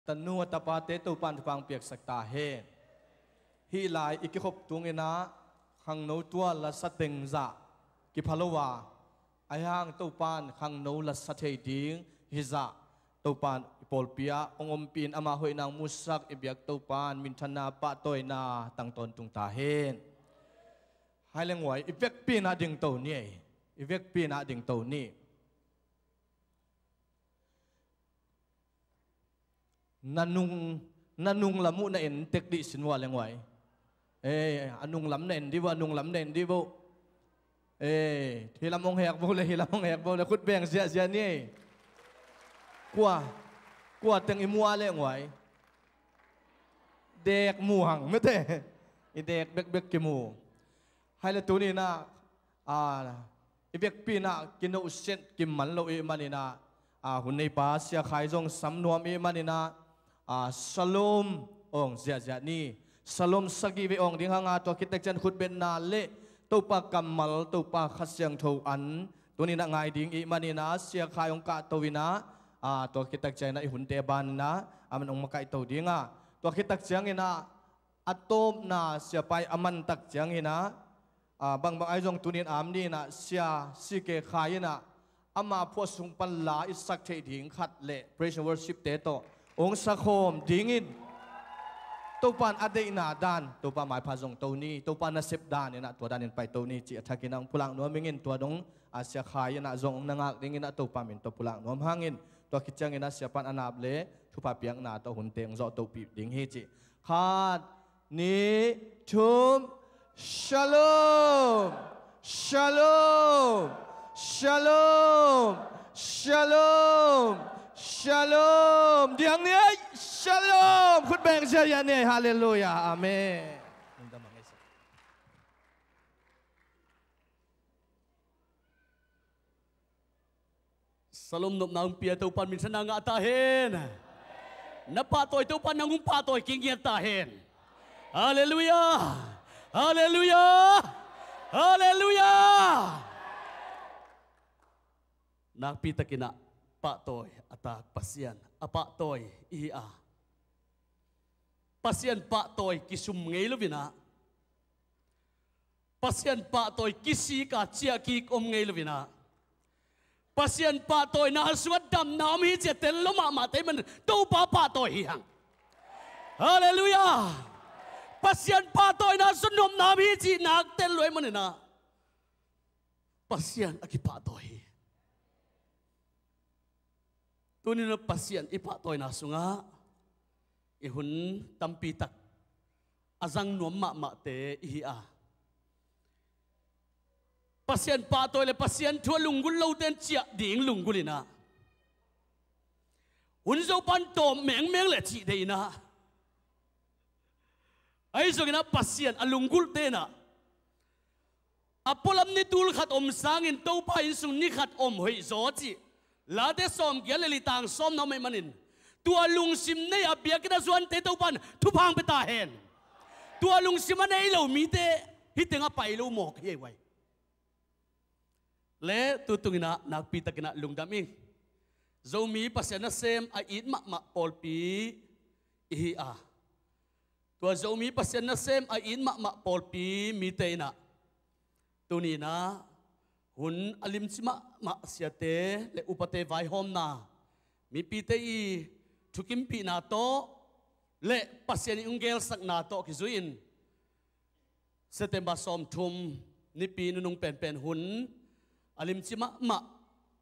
tanu tapate to pan pang piak sakta he hi lai ikikhop tungena khang no tua la sateng za ki phalowa ayang to pan khang no la sathe ding hi za to pan polpia ongom pin ama hoi nang musak ibyak to pan min thana pa toy na tang ton tung ta hen hai leng wai ibek pin a ding to ni ibek pin a ding to ni nanung lamu na en tek di sinwa leng wai anung lam na en di wa anung lam na en di bo hilamong hek bo le khut beng sia ni qua teng imua leng wai dek mu hang me te I dek bek ki mu hai la tu ni na I bek pi na kino uset kim man lo I manina hun nei pa sia khai jong sam nuam I manina Salom ong zia ni Salom sagi ve ong ding hanga to kitek chen khut ben na le to pa kamal to pa khasyang tho an tu ni na ngai ding I manina sia khai ong ka to wina to kitek chen na I hun te ban na aman ong makai to dinga to kitek chang ina atom na sia pai aman tak chang ina bang ai jong tunin am ni na sia si ke khai na ama pho sung pan la isak the ding khat le praise and worship te to ong sakhom dingin to pan ade na dan to pa mai pha jong to ni to pan na sep dan ina to dan in pai to ni chi athakinang pulang no mingin to dong asia khai na jong nangak dingin to pa min to pulang nom hangin to kichang ina sia pan anap le thupa piang na to hun teng zo to pi ding hi chi khat ni thum Shalom, Shalom, Shalom, Shalom, Shalom. Diang ni Shalom. Khut beng saya ni. Haleluya. Amin. Salom nop nang pia tu pan min sana nga tahen. Napa toy tu pan nang umpa toy kingyan tahen. Haleluya. Haleluya. Haleluya. Nakpita kina pa toy atak pasyan apa toy iya. Pasyan pa toy kisum ngelo vina. Pasyan pa toy kisi ka chia ki om ngelo vina. Pasyan pa toy na suat dam nam hi jetel loma ma te man to pa toy hang. Haleluya. Pasyan pa toy na sunom nam hi ji nak tel loy man na. Pasyan aki pa toy. Tunin na pasyan ipa toy na sunga ihun tampi tak azang nom ma te ihia. Pasyan pa toy le pasyan thua lunggul lo ten chia ding lunggulina. Hun zo pan to meng le chi deina. Ay so gina pasyan alunggul te na. Apolam ni tul khat om sangin to pa insung ni khat om hoi zo chi. La de som gyaleli tang som na mai manin. Tua lung sim nei abia kita zuan te to pan thu phang pe ta hen. Tua lung sim nei lo mi te hi tenga pai lo mok ye wai. Le tu tungina nak pi takina lung daming. Zo mi pasyan na sem a it ma pol pi hi a. Tua zo mi pasyan na sem a in ma pol pi mi te na. Tunina hun alim sima ma siate le upate vai hom na mi pite I thukim pi na to le pasyan ungel sak na to kizuin September som thum ni pi nung pen hun alim sima ma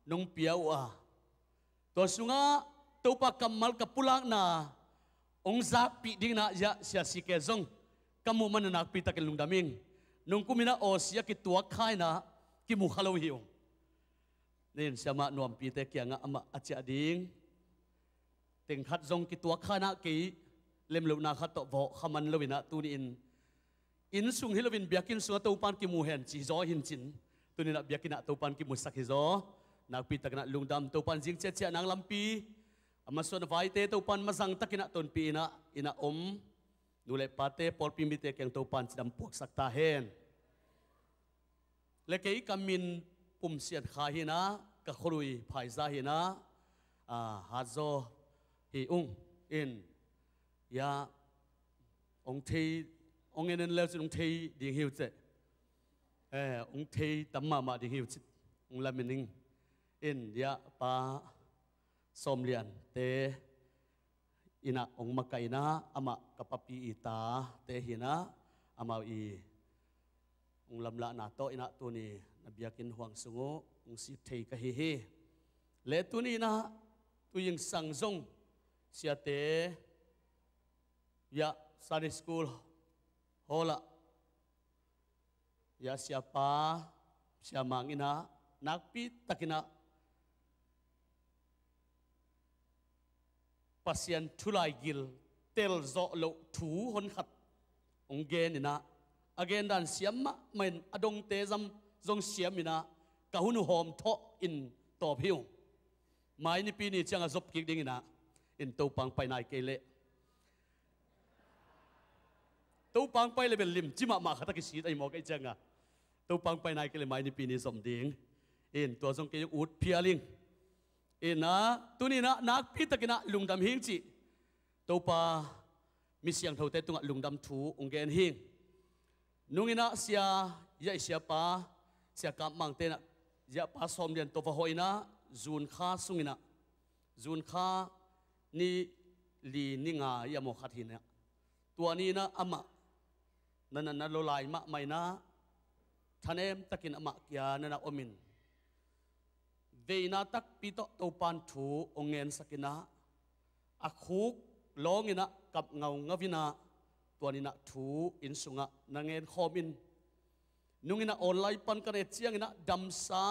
nung piau a to sunga to pa kamal kapulang na ong zak pi ding na ya sia sike zong kamu man nak pi takin lungdaming nung kumina o sia ki tuak khai na ki mu khalo hiong nen sama nuam pi te kya nga ama acha ding teng khat zong ki tuak khana ki lem lo na khat to vo khaman lovina tu ni in sung hilovin biakin sunga to pan ki mu hen chi zo hin chin tu ni na biakina to pan ki mu sak hi zo nak pi takna lungdam to pan jing che che nang lampi amason vai te to pan mazang takina ton pi ina om nule pate por pi mi te keng to pan chidam puak sak ta hen lekei kamin pum sian khahina ka khurui phaiza hina hazo hi อินยาองเทองเงินแล้วจะองเทดีหิวเจองเทตั้มมาดีหิวจิองลามินิงอินยาปาสมเลียนเตอินะองมาไกนะอามากับปปีอิตาเตหินะอามาอีองลำละนาโตอินะตัวนี้นบีกินห่วงสงโองสิเทกะเฮเฮเลตัวนี้นะตัวยังสังซงเสียเตยาSunday school hola ya siapa siamangina nakpi takina pasien tulai gil tel zo lo thu hon khat onggen ina again dan siamma men adong te zam zong siamina kahunu hom tho in to phiu mai ni pi ni changa zop kik ding ina in to pang pai nai keleตู้ปังไปเลยเป็นลิมจิมามาขัดกิสีไอหมอกไอจังอ่ะตู้ปังไปนายก็เลยไม่ในปีนี้สมดิงอินตัวทรงเกยอุดเพียลิงอินนะตัวนี้นะนักพิตกินะลุงดำหิงจีตู้ปามีเสียงเท่าเตตุงลุงดำถูองเกนหิงนุ่งอินะเสียยาเสียปาเสียกำมังเตนะยาปาสมเดียนตัวฟะหอยนะจูนข้าสุงอินะจูนข้านี่ลีนิงายาโมขัดหินเนี่ยตัวนี้นะอามานั่นโลลายมะไม่นะท่านเอ็มตะกินอามาเกียนั่นอมินเวน่าตักปีโตตัวปันถูองเงินสกินะอาคุกลองอินะกับเงางวินาตัวนี้นะถูอินสุงะนางเงินคอมินนุ่งอินะออนไลน์ปันกันเจียงอินะดำซา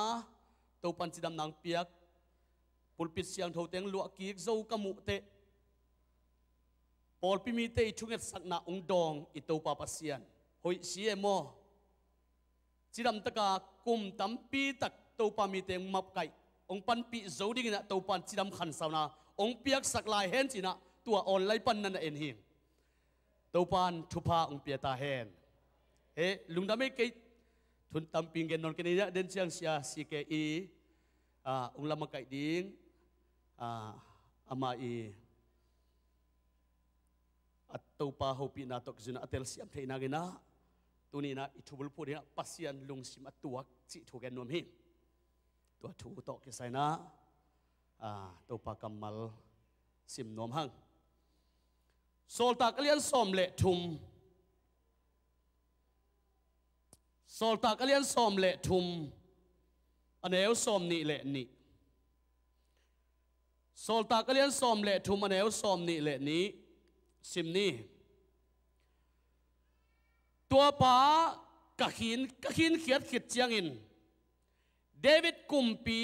ตัวปันจีดำนางเปียกปุลปิดเสียงเท่าเตียงลวกกีกโซกมุเตปอลพิมีเตยชุงเอ็ดสักนาองดองอิโตปาปัสยันหอยเสียโมจิดำตะกากุมตั้มปีตักโตปามีเตงมับไก่องปันปีโจดิ้งนะโตปันจิดำขันสาวนาองเปียกสักลายเฮนจินะตัวออนไลปันนั่นเอ็นหิงโตปันทุพาองเปียตาเฮนลุงดำไม่เกยทุนตั้มปิงเกนนนกันนี่เดินเชียงเสียสีเกอีองลำมาไก่ดิ้งอามาอีอัตโตปาโฮปีนาตกจุนอัตเตลเสียมเทนากินะตัวนี้นะอิทุบลพูดเนี่ยปัสยันลุงสิมาตัวจิถูกแกนนวมหิตัวถูตอกเกษนะตัวปากำมัลสิมนวมหังโซลตากเลียนสอมเละทุมโซลตากเลียนสอมเละทุมอันเอวสอมนี่เละนี่โซลตากเลียนสอมเละทุมอันเอวสอมนี่เละนี้สิมนี้ตัวป้ากะขินเขียดขิดเจียงอินเดวิดกุมปี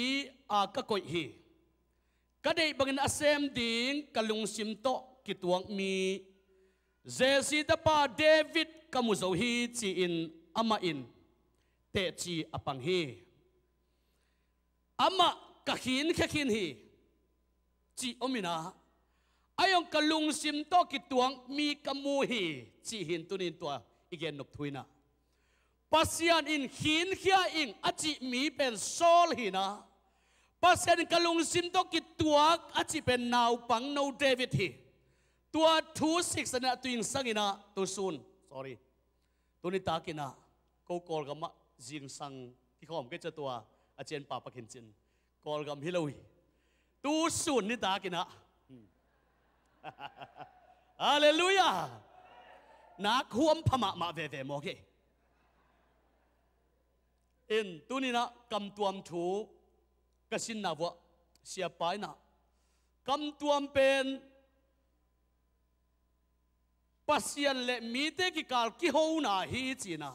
กะกอยฮีกะได้บังอินอาเซมดิงกะลุงสิมโตกิตวงมีเจซีตาป้าเดวิดกะมุโซฮีจีอินอามาอินเตจีอปังฮีอามากะขินฮีจีอมินาอายองกะลุงสิมโตกิตวงมีกะมูฮีจีหินตุนินตัวอีกนบทุยนะปัสยันอินหินเขียอิงอจิมีเป็นโซลหินะปัสยันกะลุงสิมโตกิตวงอจิเป็นนาวปังนาวเดวิดฮีตัวทูสิกสนะตุยิงสังอินะตัวซูน sorry ตัวนี้ตากินะกูกอลกัมมะจิงสังที่เขาอมก็จะตัวอาจารย์ป่าปะขินจินกอลกัมฮิโลวีตัวซูนนี่ตากินะฮาเลลูยานักห่วมพม่ามาเวโมเกอินตุนีนะกำตัวมถูกสินนาวะเสียไปนะกำตัวมเป็นปัสยันเละมีเตกิกาลกิโฮนาฮีจีนะ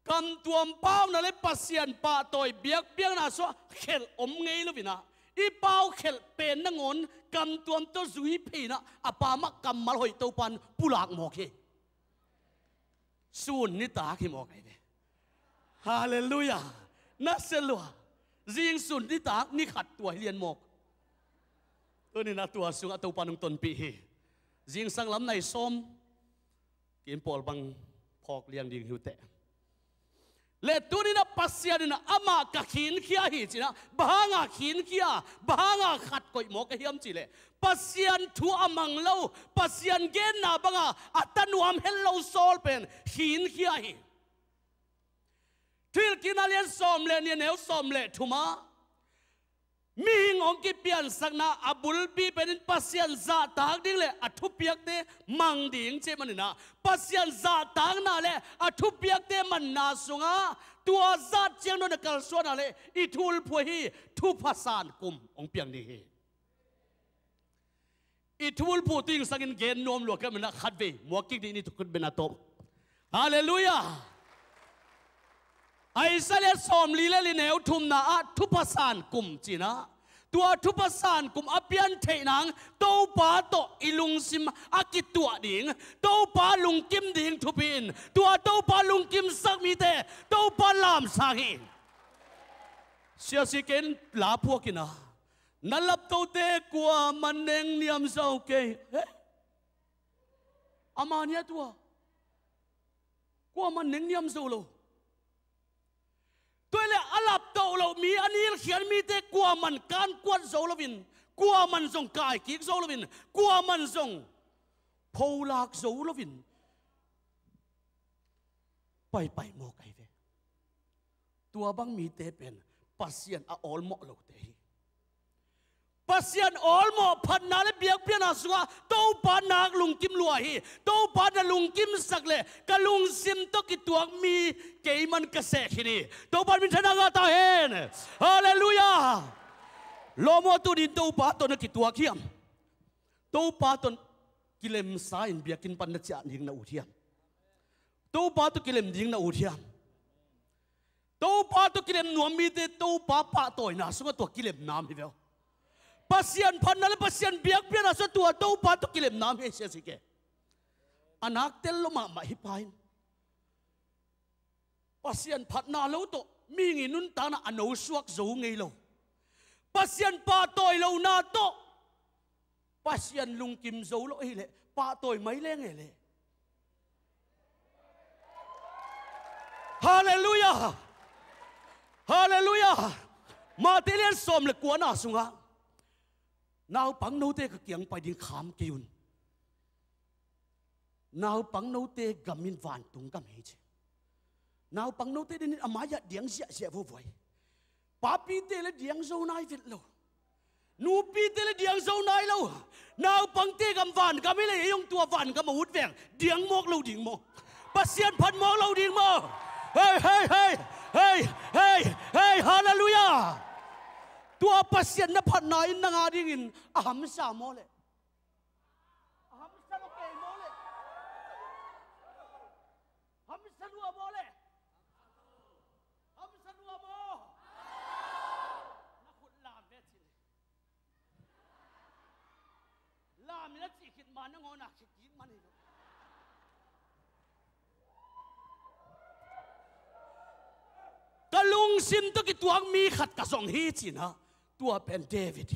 กำตัวมเป้านั่นเลยปัสยันป่าต่อยเบียกนะสวะเขลอมไงลูกนะอีเป้าเขลเป็นนังอนกำตัวมตัวซุยพีนะอาปามักกำมาลอยตัวปันปุลากโมเกสูนนิตาคิโมเกเบฮาเลลูยานัสเซลัวจิงสูนนิตานี่ขัดตัวเรียนโมกตัวนี้นะตัวสุงตัวปันงตนปีจิงสังลำในส้มกินปอลบังพอกเลี้ยงดิงหิวเตะ เลตุนี่นะปัสยานี่นะอามากับขินเขียหิจินะบางาขินเขียบางาขัดก่อยหมอกระเฮียมจิเลปัสยานทัวอามังเล่าปัสยานเกณฑ์นาบางาอัตนวมเฮลโลโซลเป็นขินเขียหิที่กินอะไรสอมเลเนี่ยแนวสอมเลทุมามีหิงองกิเปียนสักนาอับุลบีเป็นปัสยันซาตางดิ้งเลยอัทุเปียกเตมังดิ้งเจมันนะปัสยันซาตางนาเลยอัทุเปียกเตมันนาสุงาตัวซาเจียงโนนักลส่วนอะไรอีทูลพวฮีทุพัสานกุมองเปียงนี่อีทูลพูดถึงสักินเกณฑ์นวมหลวงกันมันนะขัดเวมัวกิกดีนี่ทุกคนเป็นอาตบฮาเลลูยาไอ้เสลียสอมลีเลลีเนวทุมนาอัทุพัสานกุมจีนะตัวทุพัสานกุมอเปียนเทนังโตปาโตอิลุงซิมอากิตัวดิ่งโตปาลุงกิมดิ่งทุพินตัวโตปาลุงกิมสักมีเตโตปาลามสาหิเสียสิเกนลาพวกินะนั่นลับโตเตกัวมันเองเนียมเศร้าเกยอามาเนี่ยตัวกัวมันเองเนียมเศร้าโลตัวเลยอัลลับโตเรามีอันนี้เขียนมีแต่กลัวมันการกวนโซลวินกลัวมันส่งกายกิกโซลวินกลัวมันส่งโพลากโซลวินไปโมไกเวตัวบังมีแต่เป็นปัสยันออลโมโลเตปัสยันออลโมพันนาเลเบียกเปียนาสุกาโตปานักลุงกิมลัวฮีโตปานาลุงกิมสักเลกะลุงซิมโตกิตัวมีเกยมันกระเสกนี่โตปามิทนากาตาเฮนฮาเลลูยาโลโมตุดินโตปาตนกิตัวเขียมโตปาตนกิเลมสายเบียกินปันนัจจานิงนาอุเทียมโตปาตุกิเลมดิงนาอุเทียมโตปาตุกิเลมนวมมีเตโตปาปะโตยนาสุกตัวกิเลมนามฮิเวลปัสยันพันนั่นปัสยันเบียกเปียนอาศัยตัวโตปาตุกิเลมน้ำเฮเสียสิเกอนักเตลลมาฮิปายปัสยันพันนาเลวโตมีเงินุนตานะอนุสวกโจงไงเลวปัสยันปาตอยเลวนาโตปัสยันลุงกิมโจเลวเอเลปาตอยไม่เล่งเอเลฮาเลลูยาฮาเลลูยามาเตเลียนสมเลกวนอาสุงะนาวปังโนเตก็เกียงไปดิ้งขามกิยุนนาวปังโนเตกำมินวานตุงกำเฮจนาวปังโนเตดินอามายะเดียงเสียเสียวุ่นวายป้าปีเตเลเดียงโซนายฟิตโลนูปีเตเลเดียงโซนายโลนาวปังเตกำวานกำไม่เลยยงตัววานกำมาวุดแหวงเดียงโมกเราดิ่งโมปัสเซียนพันโมกเราดิ่งโมเฮ้ยเฮ้ยเฮ้ยเฮ้ยเฮ้ยเฮ้ยฮาเลลูยาตัวปัสยันนับพันนายนางอาดิ่งอาหามสามโมเลอาหามสามโอเคโมเลอาหามสามวัวโมเลอาหามสามวัวโมนักขุดลามเวทีลามนี่นักจิกิดมานังงอนักจิกิดมันนี่กะลุงซิมตะกิตัวมีขัดกระสองฮีจินะตัวเป็นเดวิด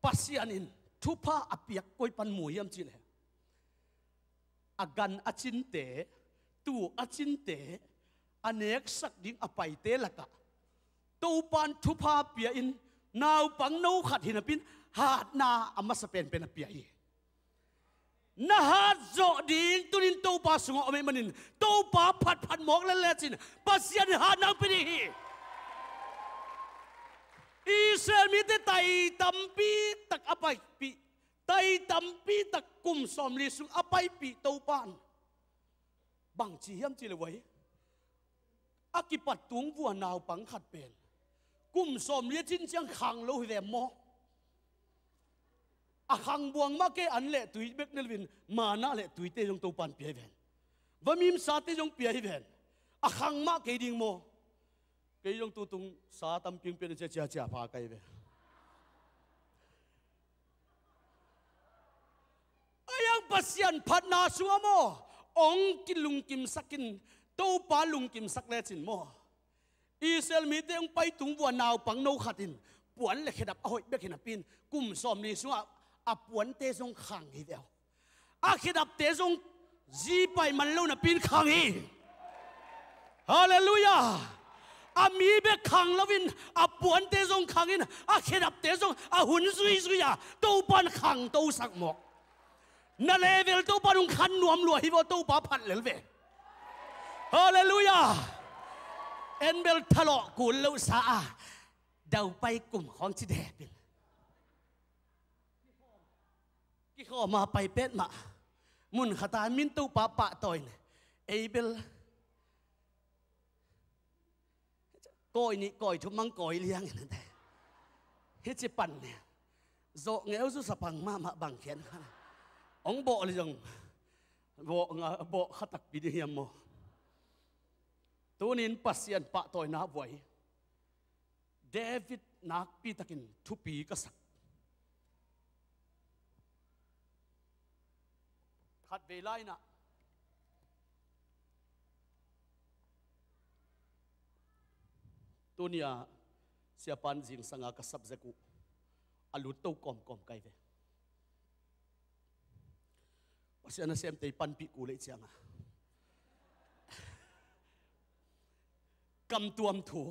ปัสยานินทุพาอเปียกกอยปันหมูยมจิเลอากันอจินเตตัวอจินเตอเนกสักดิ้งอไปเตละกะตัวปันทุพาเปียอินนาวปังนูขัดหินปินหาดนาอามาสเปนเป็นเปียอีนาฮาโจดิ้งตุนินตัวปาสุงอเมมันินตัวปาพัดหมอกเล่จินปัสยานหานาปินีอิสราเอลมีแต่ไต่ตัมปีตักอภัยปีไต่ตัมปีตักกุมสอมลิสุงอภัยปีเต้าปานบางจียมจีเลยไว้อากิปัดตุงวัวนาวปังขัดเป็นกุมสอมลิจินเชียงขังโลหิเวมโมอาขังบวงมาเกอันเละตุยเบกเนลวินมาหน้าเละตุยเตยงเต้าปานเปียเวนว่ามีมสาเตยงเปียเวนอาขังมาเกดิงโมกยงตุตุงสาตัมพิงเป็นเจ้าเจ้าพาไกเวอายังปัสยันพัดนาสัวโมองกิลุงกิมสักินโตปาลุงกิมสักเลจินโมอิสราเอลมีเตียงไปตุงวัวนาวปังโนขัดินปวนเล็กดับเอาเบกินปินกุมสอมลีสัวอาปวนเตจงขังฮีเดียวอาคิดับเตจงจีไปมันเล่านะปินขังฮี ฮาเลลูยาอามีเบขังลวินอาปวนเตจงขังอินอาเขดับเตจงอาหุ่นซุยตู้ปันขังตู้สักหมกนั่นเลเวลตู้ปันงขันนวมลวยฮิวตู้ปาพัดเลเวฮาเลลูยาเอ็นเบลทะเลาะกุลลุสาเดาไปกลุ่มของจิเดเป็นกี่ข้อมาไปเป็ดมามุนขตามินตู้ปะต่อยเอเบลก้อยนี่ก้อยทุกมังก้อยเลี้ยงนั่นแหละเฮ็ดจิปันเนี่ยโจเงี้ยวสุสปังมาบังเขียนขันองโบเลยจังโบขัตักปีเดียมโมตัวนี้ปัสยันปะต่อยนับไว้เดวิดนักปีตะกินทุปีกษักขัดเวลานะตัวนี้เสียปันจิงสังกษับเจกุอลุตตู้กอมไกเวปัสยันเสียมเตยปันปีกูเลยเจียงกำตัวมถู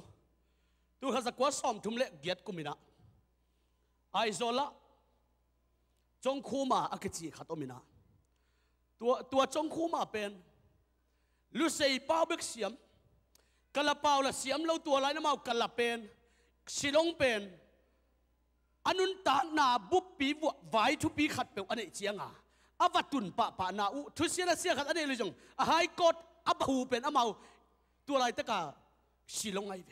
ตัวข้าศึกว่าซ้อมทุ่มเละเกียรติกุมินะไอโซละจงคูมาอักจีขัดอมินะตัวจงคูมาเป็นลุเซย์ป้าเบกเสียมกะละเปาละเสียมเราตัวไรน้ำเมากะละเป็นสิลงเป็นอนุนตาหนาบุบปีวัวไว้ทุปีขัดเปลวอันนี้เจียงอาวัตุนปะนาอุทุเสียนะเสียขัดอันนี้เลยจงหายกดอับหูเป็นเมาตัวไรตะกาสิลงไงเว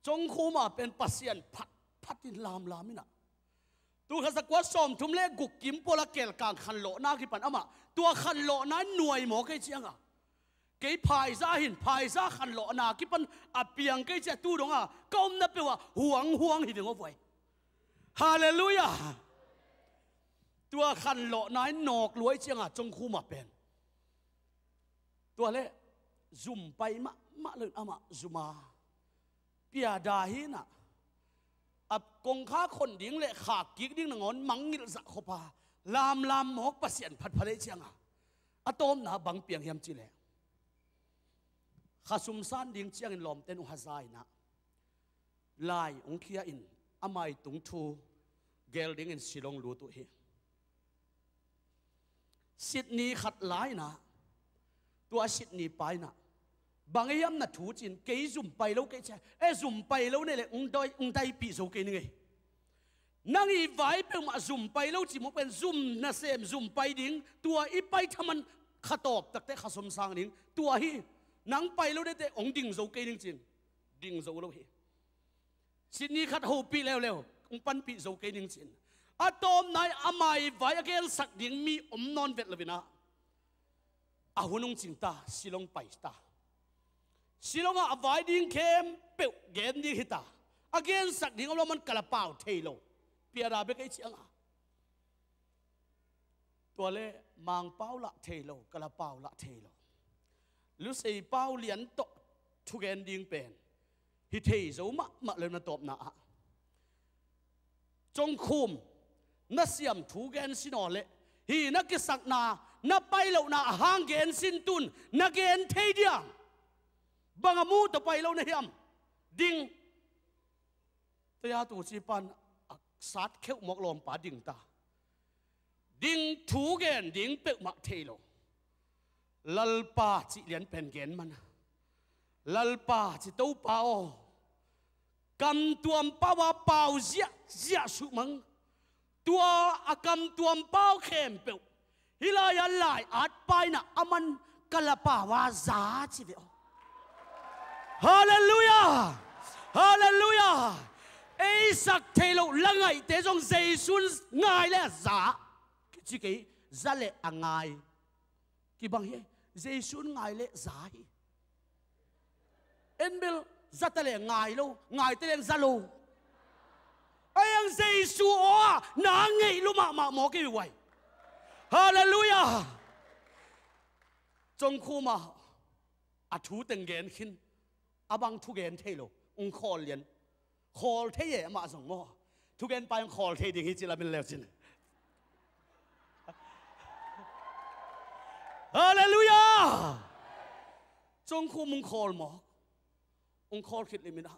จงคูมาเป็นปัสยันพัดดินลามมินะตัวข้าศึกว่าซ้อมทุ่มเล่กุกกิมโปละเกลกางขันโลนาคิปันมาตัวขันโลนั้นหน่วยหมอเกจียงเกยพายซาหินพายซาขันโลนาคิปันอเปียงเกจีตู้ดงก้มนับไปว่าห่วงหิดงเอาไว้ฮาเลลูยาตัวขันโลนั้นนอกรวยเจียงจงคูมาเป็นตัวเล่ซุ่มไปมะเลยซุมาเปียดาหินะอับกงข้าคนดิ้งเละขากิกดิ้งนงอนมังงิลสักขบาลามหมอกปัสยันพัดพะเลเชียงอะตอมนะบังเปียงเฮียมจีเล่ข้าซุมซานดิ้งเชียงอินลมเตนุฮัซายนะลายองคียอินอามายตุงทูเกลดิ้งอินสิลงรูตุเฮสิดนี้ขัดหลายนะตัวสิดนี้ไปนะบางอย่างน่ะถูจินเกยซุ่มไปแล้วเกยใช่ซุ่มไปแล้วเนี่ยเลยองได้ปีโซเกยนี่ไงนั่งอีไว้เป็นมาซุ่มไปแล้วจิมเป็นซุ่มน่ะเสมซุ่มไปดิ้งตัวอีไปทำมันขตอบตักแต่ขสมสางดิ้งตัวฮีนั่งไปแล้วได้แต่องดิ่งโซเกยจริงดิ่งโซแล้วฮีสิ่งนี้ขัดหูปีแล้วองปันปีโซเกยจริงอะตอมนายอามายไว้เกลสักดิ้งมีนอนเวทเลวินะอาหุนงจิงตาสิลงไปตาสิลงอวายดิ้งเข้มเปิวเกนดิ้งฮิตาอเกนสักดิ้งเรามันกระเป๋าเทโลเปียราเบกไอเชียงตัวเล่มังเป้าละเทโลกระเป๋าละเทโลลุสีเป้าเหรียญโตทุกเกนดิ้งเป็นฮิเทโซมะเลยมาตบนะจงคุมนักเสียมทุกเกนสินอเล่ฮีนักกิสักนานับไปแล้วนะห่างเกนสินตุนนักเกนเทเดียงบางมูต่อไปแล้วนะเฮียมดิ่งตัวยาตัวจีปันสัตว์เข้าหมกลมป่าดิ่งตาดิ่งถูเกนดิ่งเปกมาเทโลลัลปาจิเลียนเป็นเกนมันลัลปาจิตู้เปล่ากำตัวมป่าวเปล่าเสียสุมังตัวกำตัวมเปล่าเข้มเปกฮิลายันไหลอาจไปนะอามันกะละป่าวาซาจิเวอฮาเลลูยาฮาเลลูยาไอ้สักเทโลละไงแต่จงเจสุนง่ายเลยซาจิกิจะเละง่ายกี่บางเฮเจสุนง่ายเลยซาเอ็นเบลจะเละง่ายโลง่ายแต่ยังจะโลไอ้ยังเจสุอ๋อนางไงรู้มาหมอกี่ไว้ฮาเลลูยาจงคู่มาอัฐูเต็งเกนขึ้นอาบังทุกเกนเทโลองคอลเลียนคอลเทเยมาส่งมอทุกเกนไปองคอลเทดิ่งฮิจิลาเป็นเลวจินฮาเลลูยา จงคู่มุงคอลหมอกองคอลคิดเลยมินะ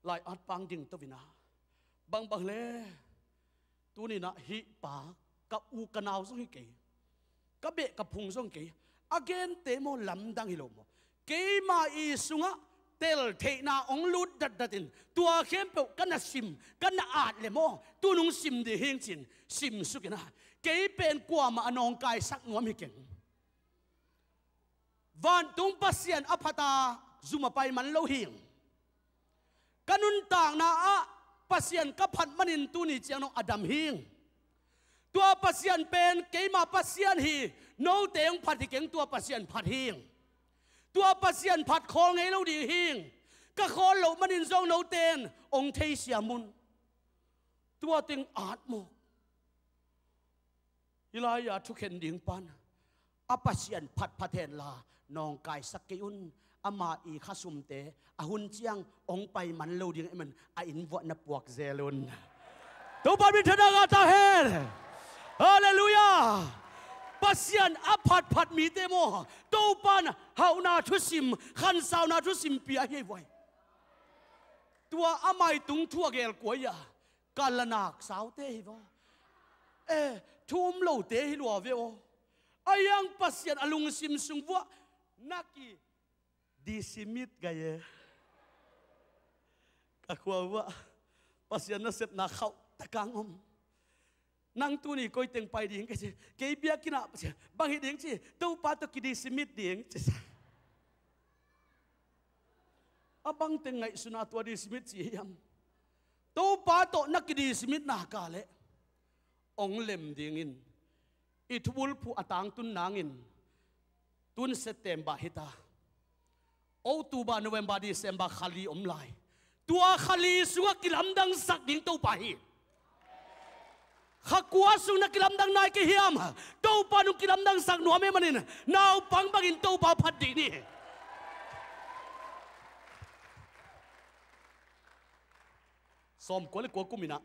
ลายอัดปังดิ่งตัววินะบางเล่ตัวนี้นะฮิปากับอูกันเอาส่งฮิเกกับเบะกับพุงส่งเกagain เตโมลำดังฮิโลโมเกมาอีสุงะเตลเทนาองลุดดัดดินตัวเข้มเปกันน่ะซิมกันน่ะอาดเลยโมตัวนุ่งซิมดีเฮงจินซิมสุกินะเกเป็นกว่ามาอนองกายสักหน่วมฮิเก่งวันตุงปัสยันอภัตาจุมาไปมันโลหิงกันุนต่างนาอะปัสยันกับพันมันินตุนี่เจียงน้องอดัมหิงตัวปัสยันเป็นเกมาปัสยันฮีโนเตงพัดที่เก่งตัวปัสยันพัดหิงตัวปัสยันพัดคอไงเราดีหิงก็คอเหลามันินทรงโนเตนองเทเสียมุนตัวติงอาดโมยิลายาทุกเห็นดิ่งปันอปัสยันพัดพัดเทนลานองกายสักเกยุนอามาอีข้าสุมเตอาหุนเจียงองไปมันโลดิ่งมันอินวัดนับวกเซลุนตัวปันวิทนากาตาเฮนฮาเลลูยาปัสยันอพัดมีเตโมตัวปันเฮานาทุสิมขันสาวนาทุสิมเปียเฮไว้ตัวอาไม่ตุงทั่วเกลกวยากาลนักสาวเตฮิวทุ่มโลเตฮิลัวเวโออายังปัสยันอลุงซิมสุงวัวนักกีดีซิมิดกายกะขวาวะปัสยันนัสเซตนักเขาตะกังอมนั่งตัวนี้ก็ยังไปดิ่งกันสิเกี่ยบียกินะบางเหตุดิ่งสิตัวป้าตัวกิดีซิมิดดิ่งสิอาบังเต็งไงสุนัขตัวดีซิมิดสิยำตัวป้าตัวนักกิดีซิมิดนักกาเลองเล็มดิ่งินอิทวุลผู้อัตางตุนนางอินตุนเซตเต็มบาฮิตาโอตูบาโนเวมบาดีเซมบาขาลีอมไลตัวขาลีสุกกิลำดังสักดิ่งตัวป้าฮีข้ากัวสุนักกิลำดังนายเกียมตัวป้านุกิลำดังสักหนัวไม่มันนี่นาวปังบักินตัวป้าพัดดีนี่สมควรเลยกัวกุมินะ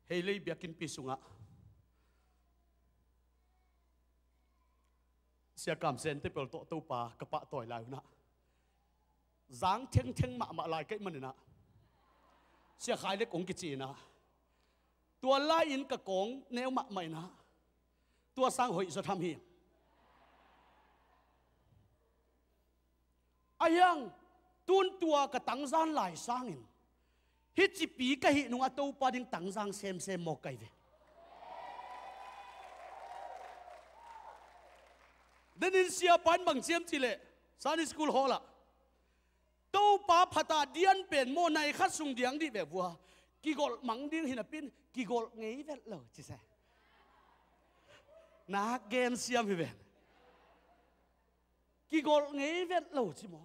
เฮเลยเบียกินปีสุงะเสียกรรมเซนที่เปิดโต๊ะตู้ปลากระปะต่อยลายนะจางเท่งมาลายก็มันนะเสียขายเล็กองกิจีนะตัวไล่อินกระกงแนวมาใหม่นะตัวสร้างหอยจะทำเฮียอายังตุนตัวกระตังซานหลายสร้างอินฮิจิปีกะหินุงอาตูปาดิงตังซางเซมหมอกไก่เวเดนินเสียปันบังเสียมจิเลสานิสกูลฮอละตูปาพัตาเดียนเป็นโมในขัดสุงเดียงดิแบบวัวกี่กอลมังเดียงหินปินกี่กอลเงี้ยเวลเลยจิเซ่นักเกมเสียมฮิเวนกี่กอลเงี้ยเวลเลยจิมอ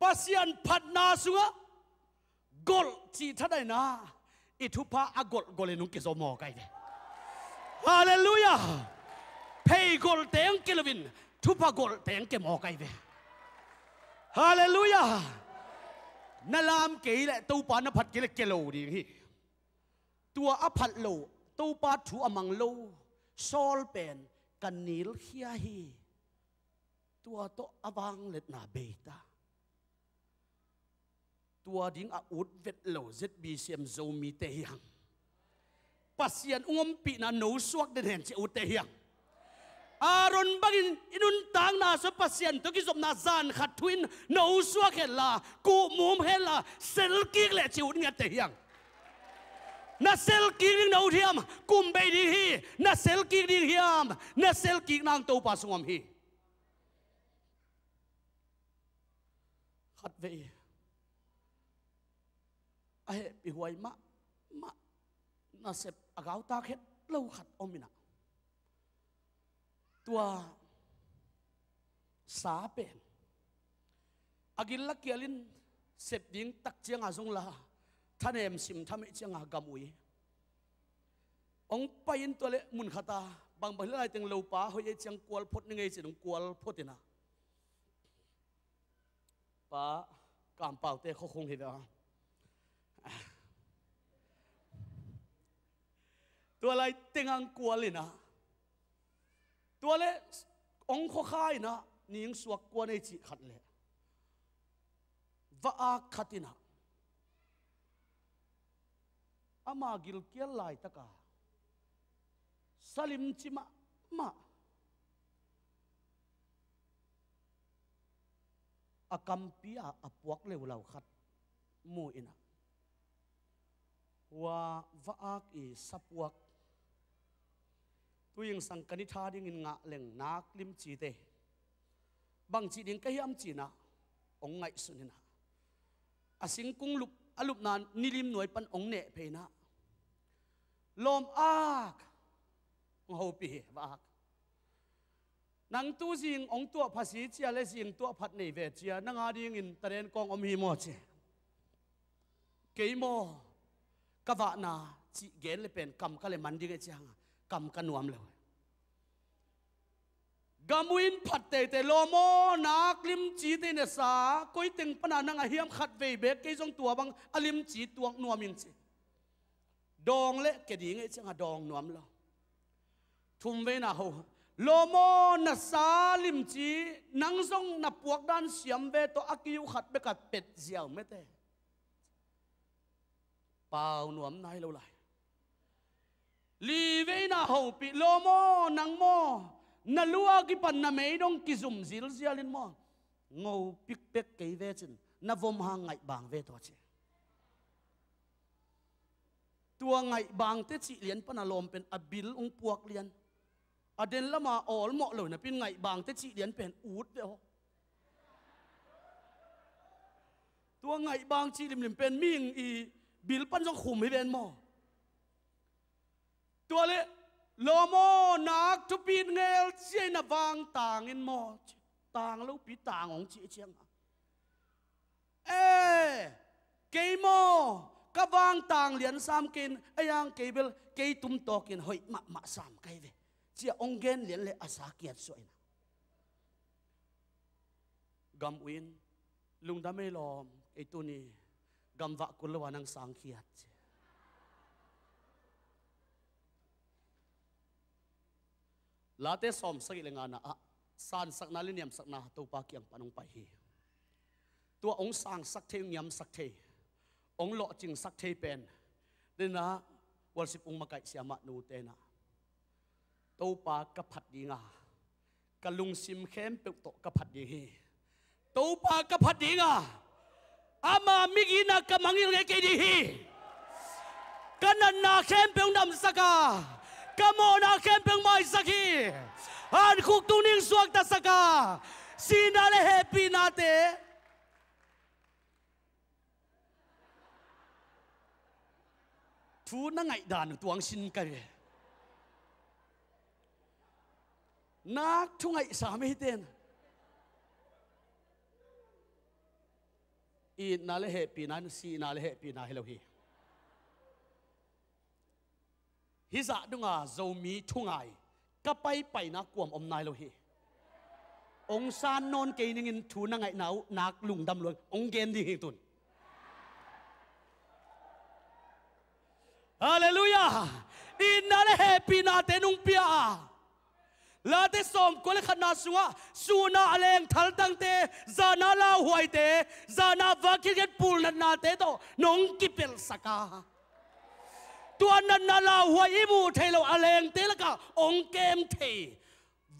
ปัสยันพัดนาสุงะกอลจีทัดได้นาอิทุพะอากอลเลยนุกิโซมอไกเดฮาเลลูยาเพย์กอลเตงเกลวินทุพะกอลเตงเกมอไกเดฮาเลลูยานาลามเกลตัวปานพัดเกลเกโลดีฮีตัวอภัดโลตัวปาถูอมังโลซอลเป็นกันนิลเฮียฮีตัวโตอบังเล็ดนาเบตาตัวดิ้งอาอุดเวทโลเซตบีเซียมโซมีเตียงปัสยันอุ้มปีนาโนสวกเดินเห็นเจ้าเตียงอารอนบังอินุนต่างนาสปัสยันตัวกิจสมนาซานขัดทวินโนสวกเฮล่ากูมุมเฮล่าเซลกิกเละเจ้าเงี้ยเตียงน่าเซลกิกโนเทียมกุมเบดีฮีน่าเซลกิกดีเทียมน่าเซลกิกนางตัวปัสงวมฮีขัดเวไอ้ปีหวยมะน่าเสพอากาศตาเข็ดเล่าขัดอมินะตัวสาเป็นอากินลักเกียลินเสพดิ้งตักเจียงอาซงลาท่านเอ็มซิมทำให้เจียงอากามุยองไปยินตัวเละมุนขตาบางเรื่องตึงเลวป้าเฮ้ยเจียงกวลพดนึงไงสิงกวลพดนะป้ากามเป่าเตะเขาคงเห็นอ่ะตัวอะไรเต็งอังกลัวเลยนะ ตัวเละองค์ข้อค่ายนะนิ่งสวกกวนไอจิขัดเลยว่าอาขัดินะอามากิลเกียลไลตะกาสลิมจิมาอากัมปีอาปวกเลวเหล่าขัดมูอินะว่าอาอีสับวกตัวยังสังกันิธาดิ่งงะเล่งนักลิมจีเตบางจีดิ่งก็ยังจีนะองไงสุนินะอาสิงกุงลุบอลุบนานนิลิมหน่วยปันองเนเพนะลมอากงหูปีบากนังตู้สิงองตัวภาษีเจียและสิงตัวพัดในเวเจียนังอาดิ่งอินตะเรนกองอมฮีโมเจเกยโมกะวะนาจีเกนเลยเป็นกำก็เลยมันดิ่งเจียงกำกันนวมเลยกำวินผัดเตะโลโมนักลิมจีเตเนสาก้อยตึงปนานังอาเฮียมขัดเวเบกเกยจงตัวบังอลิมจีตัวนวมินจีดองเละเกดีงเอจังดองนวมเราทุ่มเวน่าหูโลโมนัสาลิมจีนังทรงนับพวกด้านเสียมเวตัวอากิวขัดเบกัดเป็ดเสียวไม่เตะเปล่านวมนายเราเลยลีเวน่าหูปิโลโมนังโมนัลลัวกิปันนาไม่ดงกิซุมซิลเซียลินโมงูปิกเป็กเกยเวจินนับวมหางไงบางเวตัวเชตัวไงบางเตจิเลียนปนาลมเป็นอบิลองปวกเลียนอเดนละมาออลเหมาะเลยนะเป็นไงบางเตจิเลียนเป็นอูดเดียวตัวไงบางจีริมลิมเป็นมิ่งอีบิลปันจงขุมให้เป็นหมอตัวเละโลโมนักทุปีนเงลเจียนวางต่างอินหมอต่างแล้วปีต่างของจีเชียงเกยโมก็วางต่างเหรียญสามกินไอ้ยังเกยเบลเกยตุ้มโตกินหอยมะสามเกยเวเจียองเกนเหรียญเลยอาสาเกียรติสวยนะกำวินลุงดำไม่ลอมไอ้ตัวนี้กำวะกุลวานังสังเกียรติลาเตสอมสักเลงานะสานสักนาลิเนียมสักนาตัวปาเกียงปนงไปฮีตัวองสางสักเทียมสักเทองหล่อจริงสักเทเป็นเดนะวันสิบองมาไก่เสียมานูเตนะตัวปากระพัดดีงากะลุงซิมเข้มเปิกโตกระพัดดีฮีตัวปากระพัดดีงาอามามิกินักกะมังยิงเกดีฮีกันนันนาเข้มเปิงดำสักากะโมนาเข้มเปิงไม้สักฮีอันคุกตุนิงสวกตะสักาซีนาเลเฮปีนาเตทูนั่งไงด่านตัวงสินกันนักทุ่งไงสามีเต้นอีนาเลเหปีนั้นสีนาเลเหปีนาเฮโลฮีฮิจะดุงาโจมีทุ่งไงก็ไปนักกวมอมนายโลฮีองซานนนเกยนิงทูนั่งไงหนาวนักลุงดำลวนองเกนดีหิตุนฮาเลลูยาอินนาเลเฮปีนาเตนุงเปียลาเตสอมกุลขนาสุงะสูนาอเลงทัลตังเตจานาลาหวยเตจานาวาคิเกตปูลนาเตโตนงกิเปลสกาตัวนันนาลาหวยอิมูเทโลอเลงเตลกาองเกมเท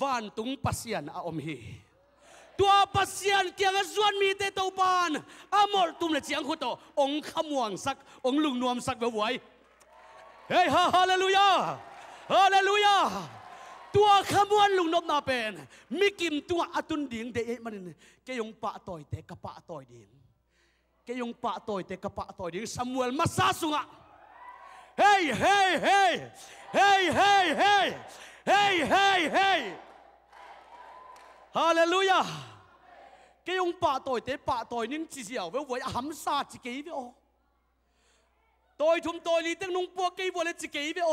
วันตุงปัสยันอาอมฮีตัวปัสยันเกียงส่วนมีเตโตปานอามอลตุมเลเจียงขุโตองขมวงสักองลุงนวมสักเวไวเฮ้ยฮาเลลูยาฮาเลลูยาตัวขบวนลุงนบนาเป็นมิกิมตัวอตุนดิ่งเดะมันเกยงปะต่อยเตะกะปะต่อยดิ่งเกยงปะต่อยเตะกะปะต่อยดิ่งซามูเอลมาซาสุงะเฮ้ยเฮ้ยเฮ้ยเฮ้ยเฮ้ยเฮ้ยเฮ้ยเฮ้ยเฮ้ยฮาเลลูยาเกยงปะต่อยเตะปะต่อยนิ่งจีเสียวเว้ยเว้ยหำซาจีเกยเว้ยต่อยทุ่มต่อยลีตั้งนุ่งปัวเกยเว้ยเลยจีเกยเว้ย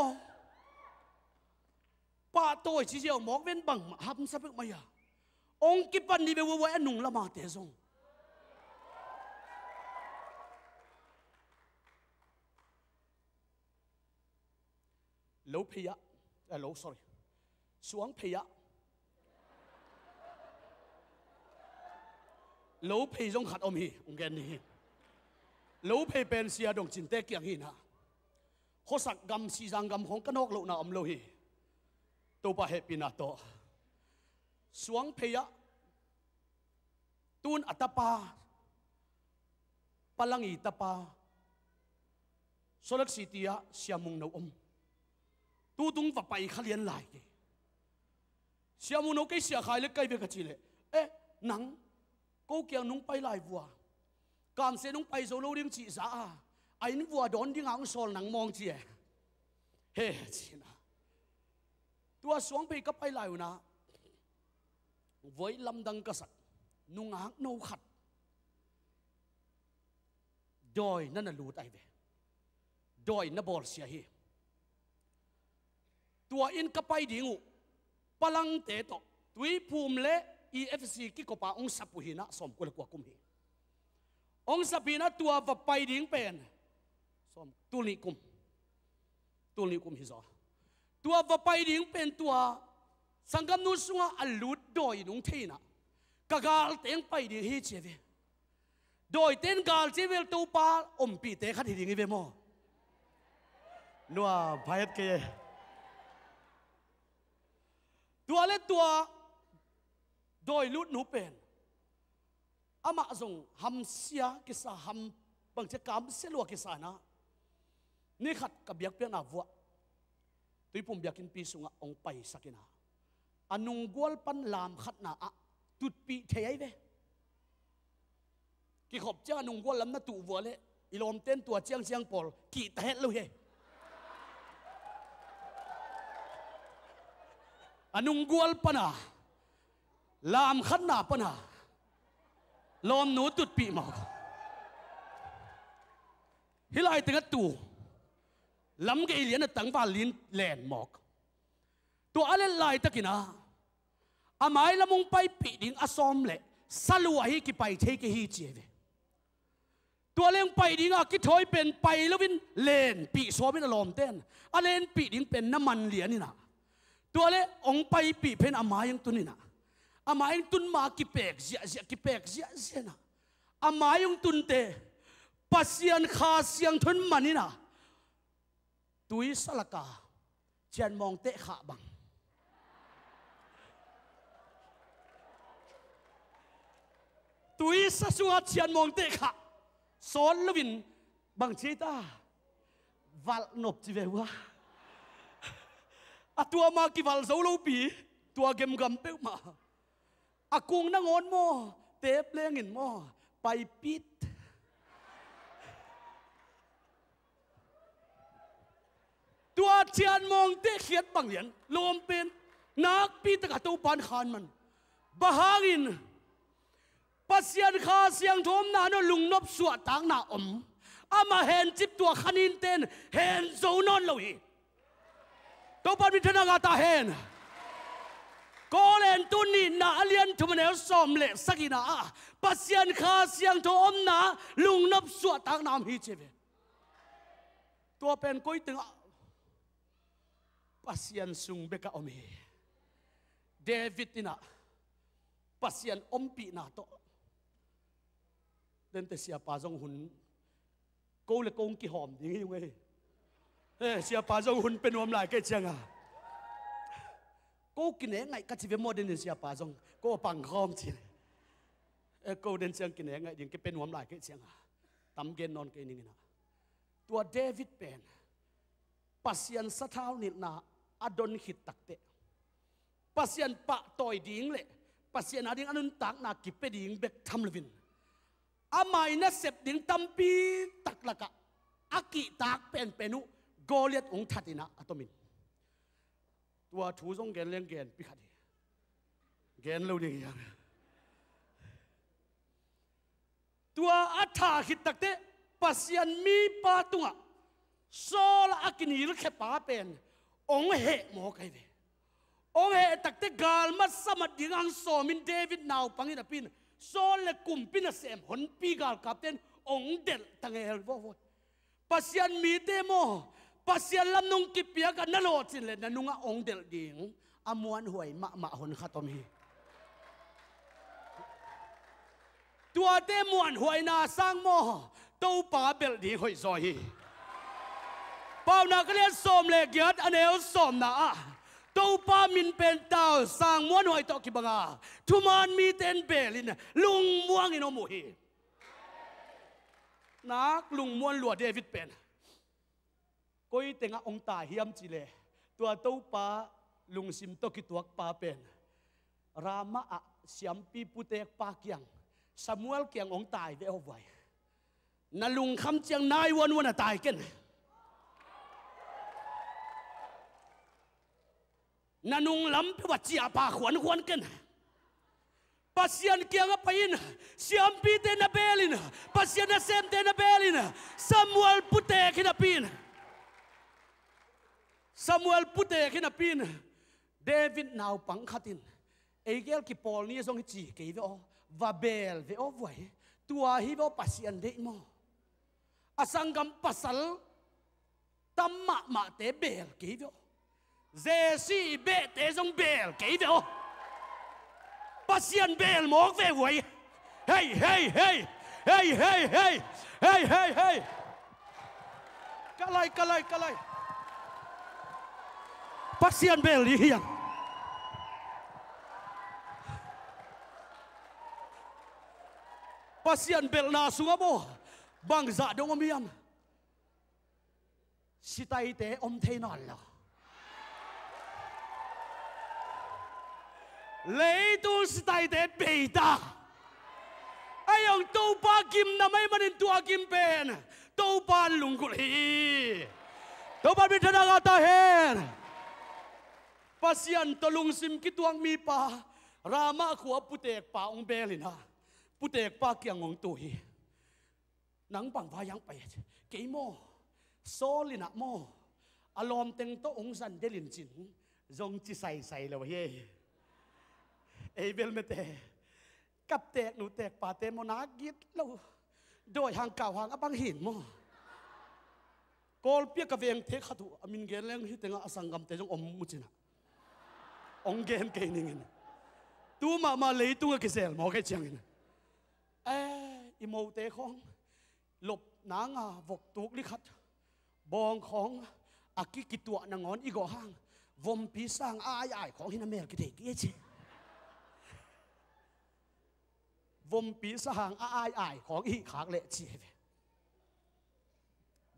ป้าตัวชี้เจียวหมอกเว้นบังหับสับไม่ยาองค์กิปันนี่เป็นวัวนุ่งละมาเตะซงโลพียะโล sorry สวงพียะ lấu phê giống khát ôm hi ông gen hi lấu phê pen xia đồng chín tê kiang hi na khó sạc gam si giang gam hong kanok lâu na om lâu hi tàu pa happy na to xuống phê ya tuôn atapa palangi tapa solak sitia siamung no tu tung và bay khá liên lại kì siamung no cái sia khai lấy cây về cái gì lệ ê nắng cô kia nung bay lại vua cảm sẽ nung bay solo điên chỉ giá anh vua đón đi ngang sol nắng mong chi he chi na tua xuống bay cấp bay lại na với lâm đăng cái sắc nung ngang nâu khát đôi nó là lụt ai về đôi nó bỏ xia hi tua in cấp bay đi ngủ palang tế to tuy phùm lệ EFC ki ko pa ong sapuhina som ko kwa kum hi ong sapina tua va pai ding pen som tulni kum hi zo tua va pai ding pen tua sangam nu sunga alut doi nung theina kagal teng pai ding hi cheve doi ten gal chevel to pa om pi te khat hi ding ve mo noa bhayat ke tua le tua đôi lút nụ bền, ama dùng ham xia cái sa ham bằng cái cám xia lúa cái sa na, ní khát cái biếc biếc na vua, tuy pum biếc in pi sunga ông pai sakina, anung gwal pan lam khát na tụt pi thế ấy về, cái hộp cha anung gwal lam na tụ vua lệ, ilom tên tua chiang chiang pol kỳ tét luôn he, anung gwal pan làm khát nạp na lom nú tụt bị màu hi lại tiếng tù lắm cái liền là tặng vào liền lẹn mọc tụ anh lại ta kina mai là mong bay bị điên asom lệ salu hi cái bay thế cái hi chế về tụ anh bay điên cái thoi bên bay lúc bên lẹn bị xóa bên lom tên anh lẹn bị điên bênน้ำมันliềnนี่นะtụ anh ông bay bị bên mai yang tuนี่นะamai yung tun ma kipek zia na amai yung tun te pasian kha siang thun manina tui salaka chen mong te kha bang tui sasunga chen mong te kha sol lovin bang chita val nop chi ve wa atua ma ki val zo lo pi tua gem gam pe ma akung na ngon mo tep lengin mo pai pit tua chian mong te khiat bang lian lom pen nak pi ta ka to pan khan man bahangin pasian kha siang thom na no lung nop suwa tang na ama hen chip tua khanin ten hen zo non lo hi to pan mi thana ga ta hen có lên tu ni na liên thu mình xóm lệ sakina pasian kha siang tho na lung nop suwa tang nam hi cheve tua pen koi từng pasian sung beka omi David ina pasian pi na to den te sia pa jong hun ko le kong ki hom ding yung sia pa jong hun pen om lại cái chang cô kinh ngày các chị về mua đến siapa xong cô bằng khom chị cô đến xem kinh ngày những cái bên hôm lại cái chuyện tắm gen non cái này nè tua David pen pasian sathau nít na adon hit takte pasian pa toy ding le pasian ading anun tak na kipe ding bek tham levin amai na sep ding tampi tak laka aki tak pen penu Goliath ong thatina atomin tua thu giống gen lên gen bị khát gen lâu đi yang tua atha hit takte pasian mi pa tunga sol akinil khe pa pen ong he mo kai ve ong he takte gal mat samat dingang somin David naw pangin apin sol le kum pin sem hon pi gal kapten ong del tangel vo pasian mi te mo pasian lam nung kipia ka nalo chin le nanunga ong del ding amuan huai ma hon khatom hi ตัวเต้มวนหวยนาสร้างโมตู้ป่าเบลดีหอยซอยเป่านาก็เรียนสมเล็กยัดอันเอวสมนะตู้ป่ามินเป็นเต่าสร้างม้วนหอยตอกิบังอาทุมันมีเต้นเบลินลุงม่วงอินโอมุฮีนักลุงม้วนหลวดเดวิดเป็นก็อีเต็งองตาเฮียมจิเลตัวตู้ป่าลุงซิมตอกิตัวป่าเป็นรามาอะเสียมปีปุเตกปาเกียงสามัวลเกียงองตายเวอไว้นลุงคำเจียงนายวันตายกันนนุงล้ำไปวัดเจียปาขวัญขวัญกันปัสยันเกียงไปอินเสียมปีเตนเบลินปัสยันเซมเตนเบลินสามัวลปุเตกินาปีนสามัวลปุเตกินาปีนเดวิดนาวปังขัดินเอเกลกิปอลนี่ทรงจีเกย์ว่าเบลเวอไว้ตัวฮิวปัสยันเดมอสังกัมปัสสลตัมมะเตเบลเกย์เจสีเบเตทรงเบลเกย์ปัสยันเบลหมอกเวไว้เฮ้ยเฮ้ยเฮ้ยเฮ้ยเฮ้ยเฮ้ยเฮ้ยเฮ้ยเฮ้ยกะไรปัสยันเบลนี่ยังpasien belna sungabo bangza dong omiam sitai te om theinal la leitu sitai te beita ayong to pa kim na may manin tua kim pen to pa lungkul hi to pa bidana ngata hen pasien tolung sim kituang mi pa rama khua putek pa ong belinaปุเตกปาเกียงงตุยนังปังพายังไปเกยโมโซลินะโมอารมณ์เต็งโตองสันเดลินจินจงจิใส่เลยเฮ้เอเวลเมเตกับเตกหนูเตกปาเตโมนากิดแล้วโดยหางเก่าหางอบังหินโมกอลเปียกเวียงเทขัดุอามินเกลเลงฮิตงอสังกัมเตจงอมมุจินะองเกนเกนิงินตัวมาเลยตัวกิเซลมอเกจังงินอิโมเตของหลบนางวกตุกลิขัดบองของอากิกิตัวนางอนอีกห้างวมปีสร้างอายของฮินาเมลกิเตกิเอชวมปีสร้างอายของอีขากเละจี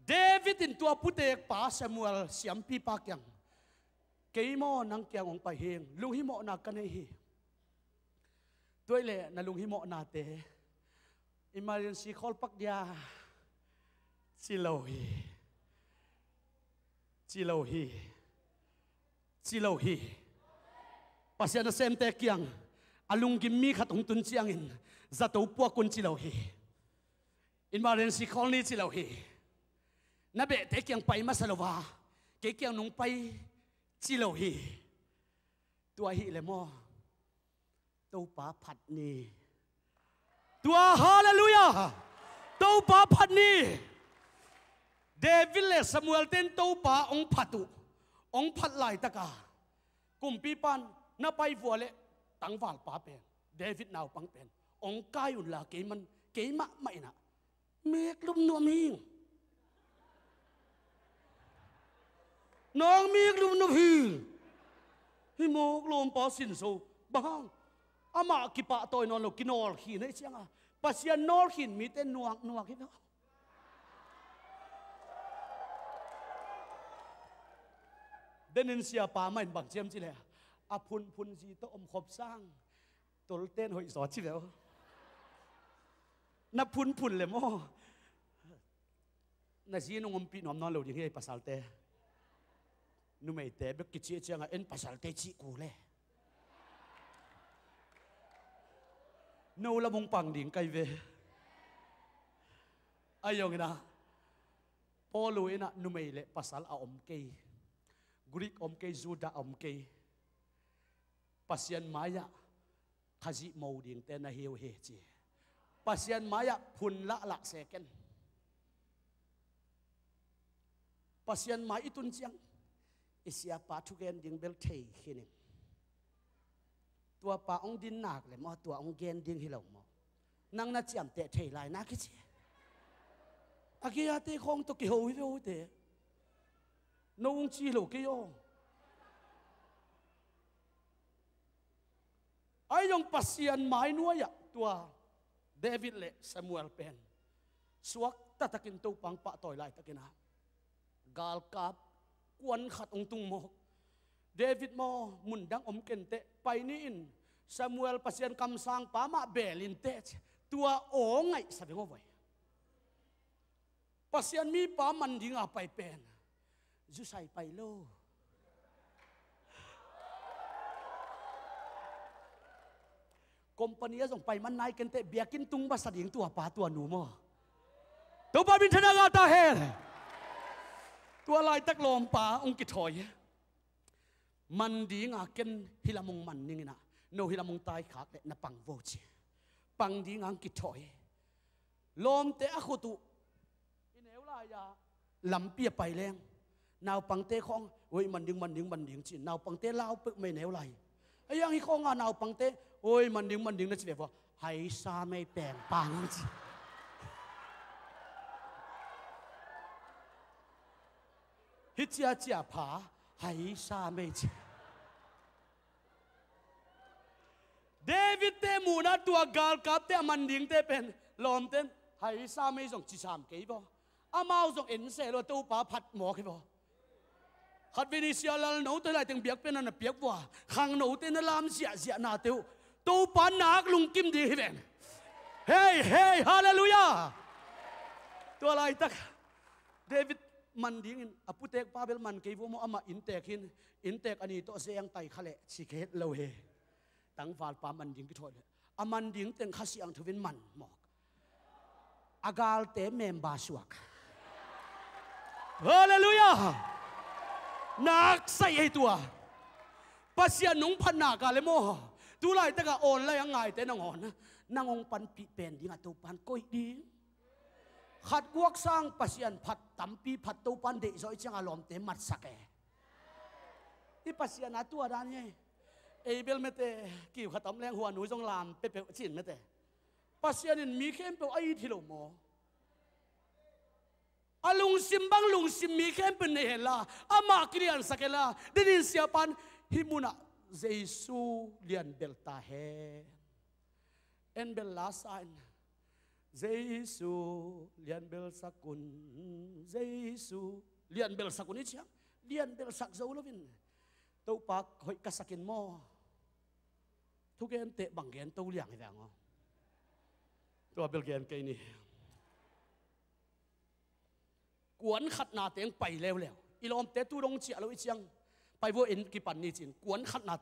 เดวิดอินตัวพุเตกป่าซามูเอลเสียมปีปากยังเกยโมนังเกียงองไปเฮงลุงฮิโมนักกันให้ด้วยเละนะลุงฮิโมนาเตemergency call pak dia Chilohi pasien sem te kiang alung gimmi khat ong tun chiang in zato pu kun Chilohi emergency call ni Chilohi na be te kiang pai masalowa ke kiang nong pai Chilohi tua hi le mo to pa phat niตัวฮาเลลูยาตัวป่าพันนี้เดวิดและซามูเอลเต้นตัวป่าองพัตุองพัดไหลตะกากลุ่มปีปันน่าไปฟัวเละตั้งฝาลป่าเป็นเดวิดนาวปังเป็นองกายอุ่นละเกมันเกมะไม่นะเมกลุ่มนัวมิงน้องมีกลุ่มนัวพิงฮิโมกลมปอสินโซบ้างอามากิปะตัวน้องเรากินนอลหินไอ้เชียงปัสยานนอลหินมีแต่นัวคิดว่าเดนินเสียป่าไม่บังเจียมจีเลยอาพุนจีโตอมขบสร้างตัวเต้นหอยสอดจีแล้วนับพุนเลยมั้งนาซีนงมปีน้อมนอนเราดีให้ภาษาเตนุ่มไอเตเบกิจิเชียงเอ็นภาษาเตจิกูเลยนูละมงปังดิ่งไกเวอายองนะพอลุยนะนุ่มไอเละภาษาอาอมเกย์กรีกอมเกย์จูดาอมเกย์ปัสยันมายะขจิโมดิ่งเตนะเฮียวเฮจีปัสยันมายะพุนละเซกันปัสยันมาอิตุนเจียงอิสยาปาทุเกนดิ่งเบลเทย์ฮินิตัวป่าองดินหนักเลยมอตัวองเกนดิ่งฮิลามอ nang na chiam te thei lai na ki che akia te khong to ki ho hi ho te nong chi lo ki yo ai yong pasian mai nuaya tua David le Samuel pen suak tatakin to pang pa toy lai takina gal kap kwan khat ong tung mo David mo mundang om kente pai ni in Samuel pasian kam sang pa ma belin te tua o ngai sabi ngo voi pasian mi pa mandinga pai pen ju sai pai lo company azong pai man nai kente biakin tung ba sading tua pa tua nu mo to pa bin thana ga ta he tua lai tak lom pa ong ki thoi man ding a ken hilamong man ningina no hilamong tai khak le na pang vo chi pang ding ang ki thoi lom te a khutu ineu la ya lam pia pai leng naw pang te khong oi man ding chi naw pang te lao pe me neu lai ayang hi khong a naw pang te oi man ding na chi ve vo hai sa me peng pang chi hi chia pha hai sa me chi David te muna tua gal kap te man ding te pen lom ten hai sa me jong chi sam ke bo amao jong en se lo tu pa phat mo ke bo khat vinisia lal no te lai teng biak pen na piak wa khang no te na lam sia na teu tu pa nak lung kim di hi ven hey hallelujah tua lai tak David man ding in aputek pabel man ke vo mo ama intek ani to se yang tai khale chi ke lo he tang val pa man ding ki thoi aman ding teng khasi ang thuvin man mok agal te mem ba suak hallelujah nak sai ai tua pasian nung phan na ka le mo tu lai ta ka on lai angai te nang on nangong pan pi pen ding atu pan koi ding khát quốc sang pasian phat tampi phat to pan de zoi chang alom te mat sake i pasian atu adan ye ebel mete ki khatam leng huan nu jong lam pe chin mete pasian in mi khem pe ai thilo mo alung simbang lung sim mi khem pe ne la ama krian sakela din sia pan himuna jesu lian belta he en bel la sign Jesu lian bel sakun Jesu lian bel sakun ni chiang lian bel sak zo lovin to pak hoi kasakin mo thu gen te bang gen to liang hi dang to bel gen ke ni kuan khat na teng pai lew ilom te tu dong chi alo i chiang pai vo en ki pan ni chin kuan khat na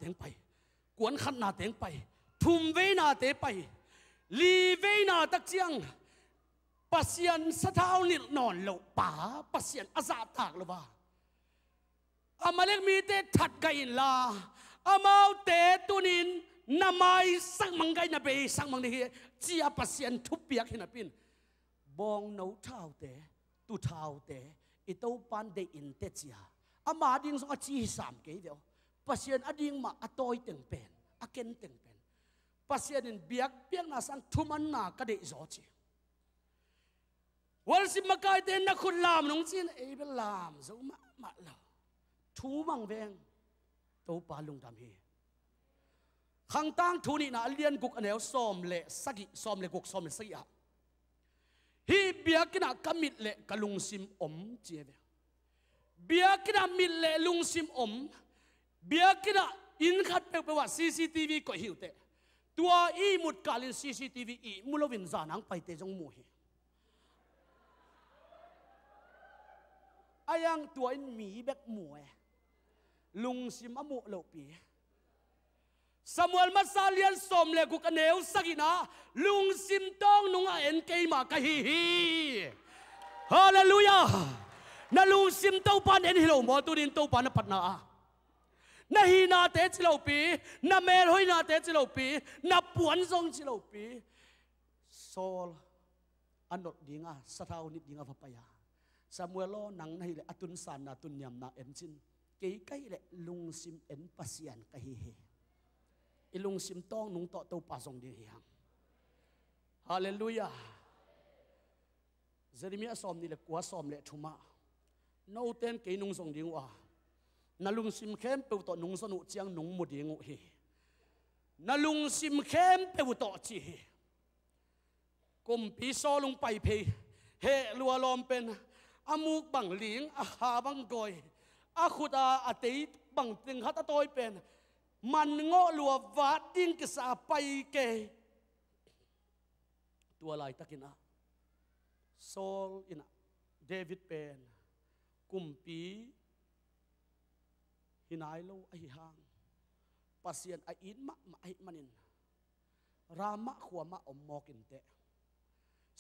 teng pai thum ve na te pai li ve na tak chiang pasian sathau nil non lo pa pasian aza tak lo ba amalek mi te that ka in la amau te tunin namai sang mangai na be sang mang ni chia pasian thupiak hina pin bong no thau te tu thau te i to pan de in te chia ama ding so chi sam ke dio pasian ading ma atoi teng pen aken teng pen pasian in biak piang na sang thuman na ka de zo chi wal sim makai te na khun lam nong chin e bel lam zo ma lo thu mang veng to pa lung dam hi khang tang thu ni na lian guk anel som le sagi som le guk som le sia hi biakina kamit le kalung sim om cheve biakina mil le lung sim om biakina in khat pe wa CCTV ko hiute tua i mut kalin CCTV i mulovin zanang pai te jong mu hi ayang tua in mi bek mu lung sim amu lo pi Samuel masalian som le guk aneu sagina lung sim tong nunga en kei ma ka hi hallelujah na lung sim to pan en hilo mo tu din to pan pat na na hi na te chilo pi na mer hoi na te chilo pi na puan zong chilo pi sol anot dinga sathau nit dinga papaya Samuel lo nang na hi le atun san na tun nyam na em chin kei kai le lung sim en pasian ka hi ilung sim tong nung to pa song ding hiang ฮาเลลูยาเจริมีอาสอมนี่แหละกัวสอมเละทุมาโนเต้นเกยนุงส่งดิ่งว่านาลุงซิมเข้มเปิวต่อนุงสนุเจียงนุงมุดยิงอุนาลุงซิมเข้มเปิวต่อจีกุมปีซอลงไปเพเฮลัวลอมเป็นอามูกบังหลิงอาหาบังกอยอาขุดอาติบังตึงฮัตตอยเป็นมันเงาะลัววาดดิ้งกษาไปเกตัวลายตะกินะโซลอินะเดวิดเป็นกุมปีหินายโลไอหางปัสยันไออินมะไอมันินรามะขวามะอมมอกินเต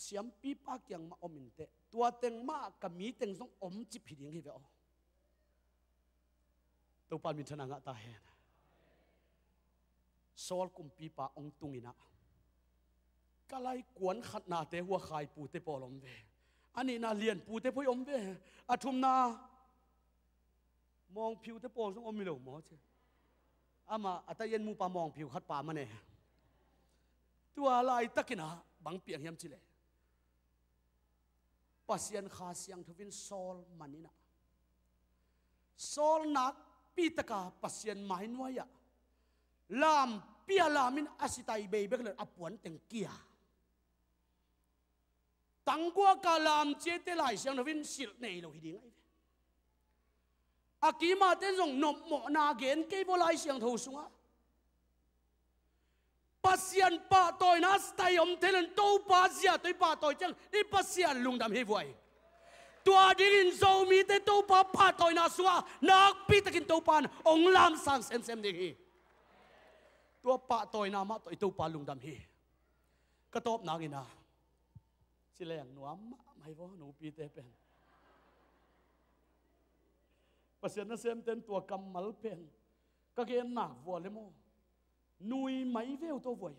เสียมปีปากยังมาอมินเตตัวเต็งมากกับมีเต็งต้องอมจิบหิดิงให้เวอตัวปานมินทนางะตาเห็นโซลกุมปีปาองตุงินะก็ไล่กวนขัดนาเตหัวขายปูเตปอลอมเวอันนี้นาเลียนปูเตพยอมเวอาทุมนามองผิวเตปอลต้องอมมิโลหมอเชอามาอัตเย็นมูปามองผิวขัดป่ามันเองตัวลายตะกินะบังเปียงเฮียมจิเลปัสยันขาเสียงทวินโซลมันนี่นะโซลนักปีตะกาปัสยันหมายน้อยอะลามเปียลามินอาศิตัยเบย์เบกเลยอปวนเต็งเกียตั้งกัวกาลามเจเตลายเสียงทวินสิลเนยโลหิดิงไออากีมาเต้นส่งนบหมอนาเกนเกย์บลายเสียงทูสุงะปัสยันป่าตอยนัสไตอมเทเลนโตป่าเสียตัวป่าตอยจังนี่ปัสยันลุงดำเฮฟวยตัวดิรินโซมีเตโตป่าป่าตอยนัสวะนักปีตะกินโตปานองลามสังเซมเซมดีฮีตัวป่าตอยนามาตอยโตป่าลุงดำเฮกระตบนางอินาสิแรงหนูอ่ะไม่ว่าหนูปีเตเป็นปัสยันนั่นเซมเต็นตัวกำมัลเป็นก็เกณฑ์หนักวัวเลยโมนุยไม่เวลตัวไว้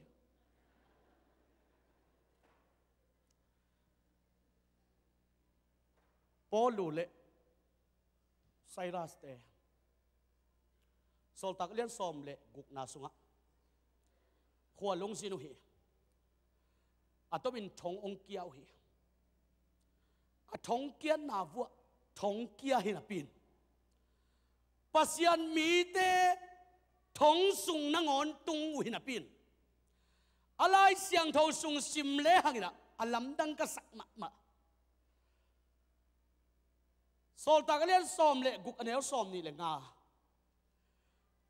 ปอลูเล่ไซรัสเตโซลตักเลียนซอมเล่กุกนาสุงะขวาลงสินุฮีอัตบินทงองเกียวฮีอัทงเกียนนาวัวทงเกียหินาปินปัสยันมีเตทงสุงนงอนตุงหินาปินอะไรเสียงทงสุงซิมเล่หังนะอลัมดังกษักมะโซลตากเลียนซอมเล่กุกอันเอลซอมนี่เลยงา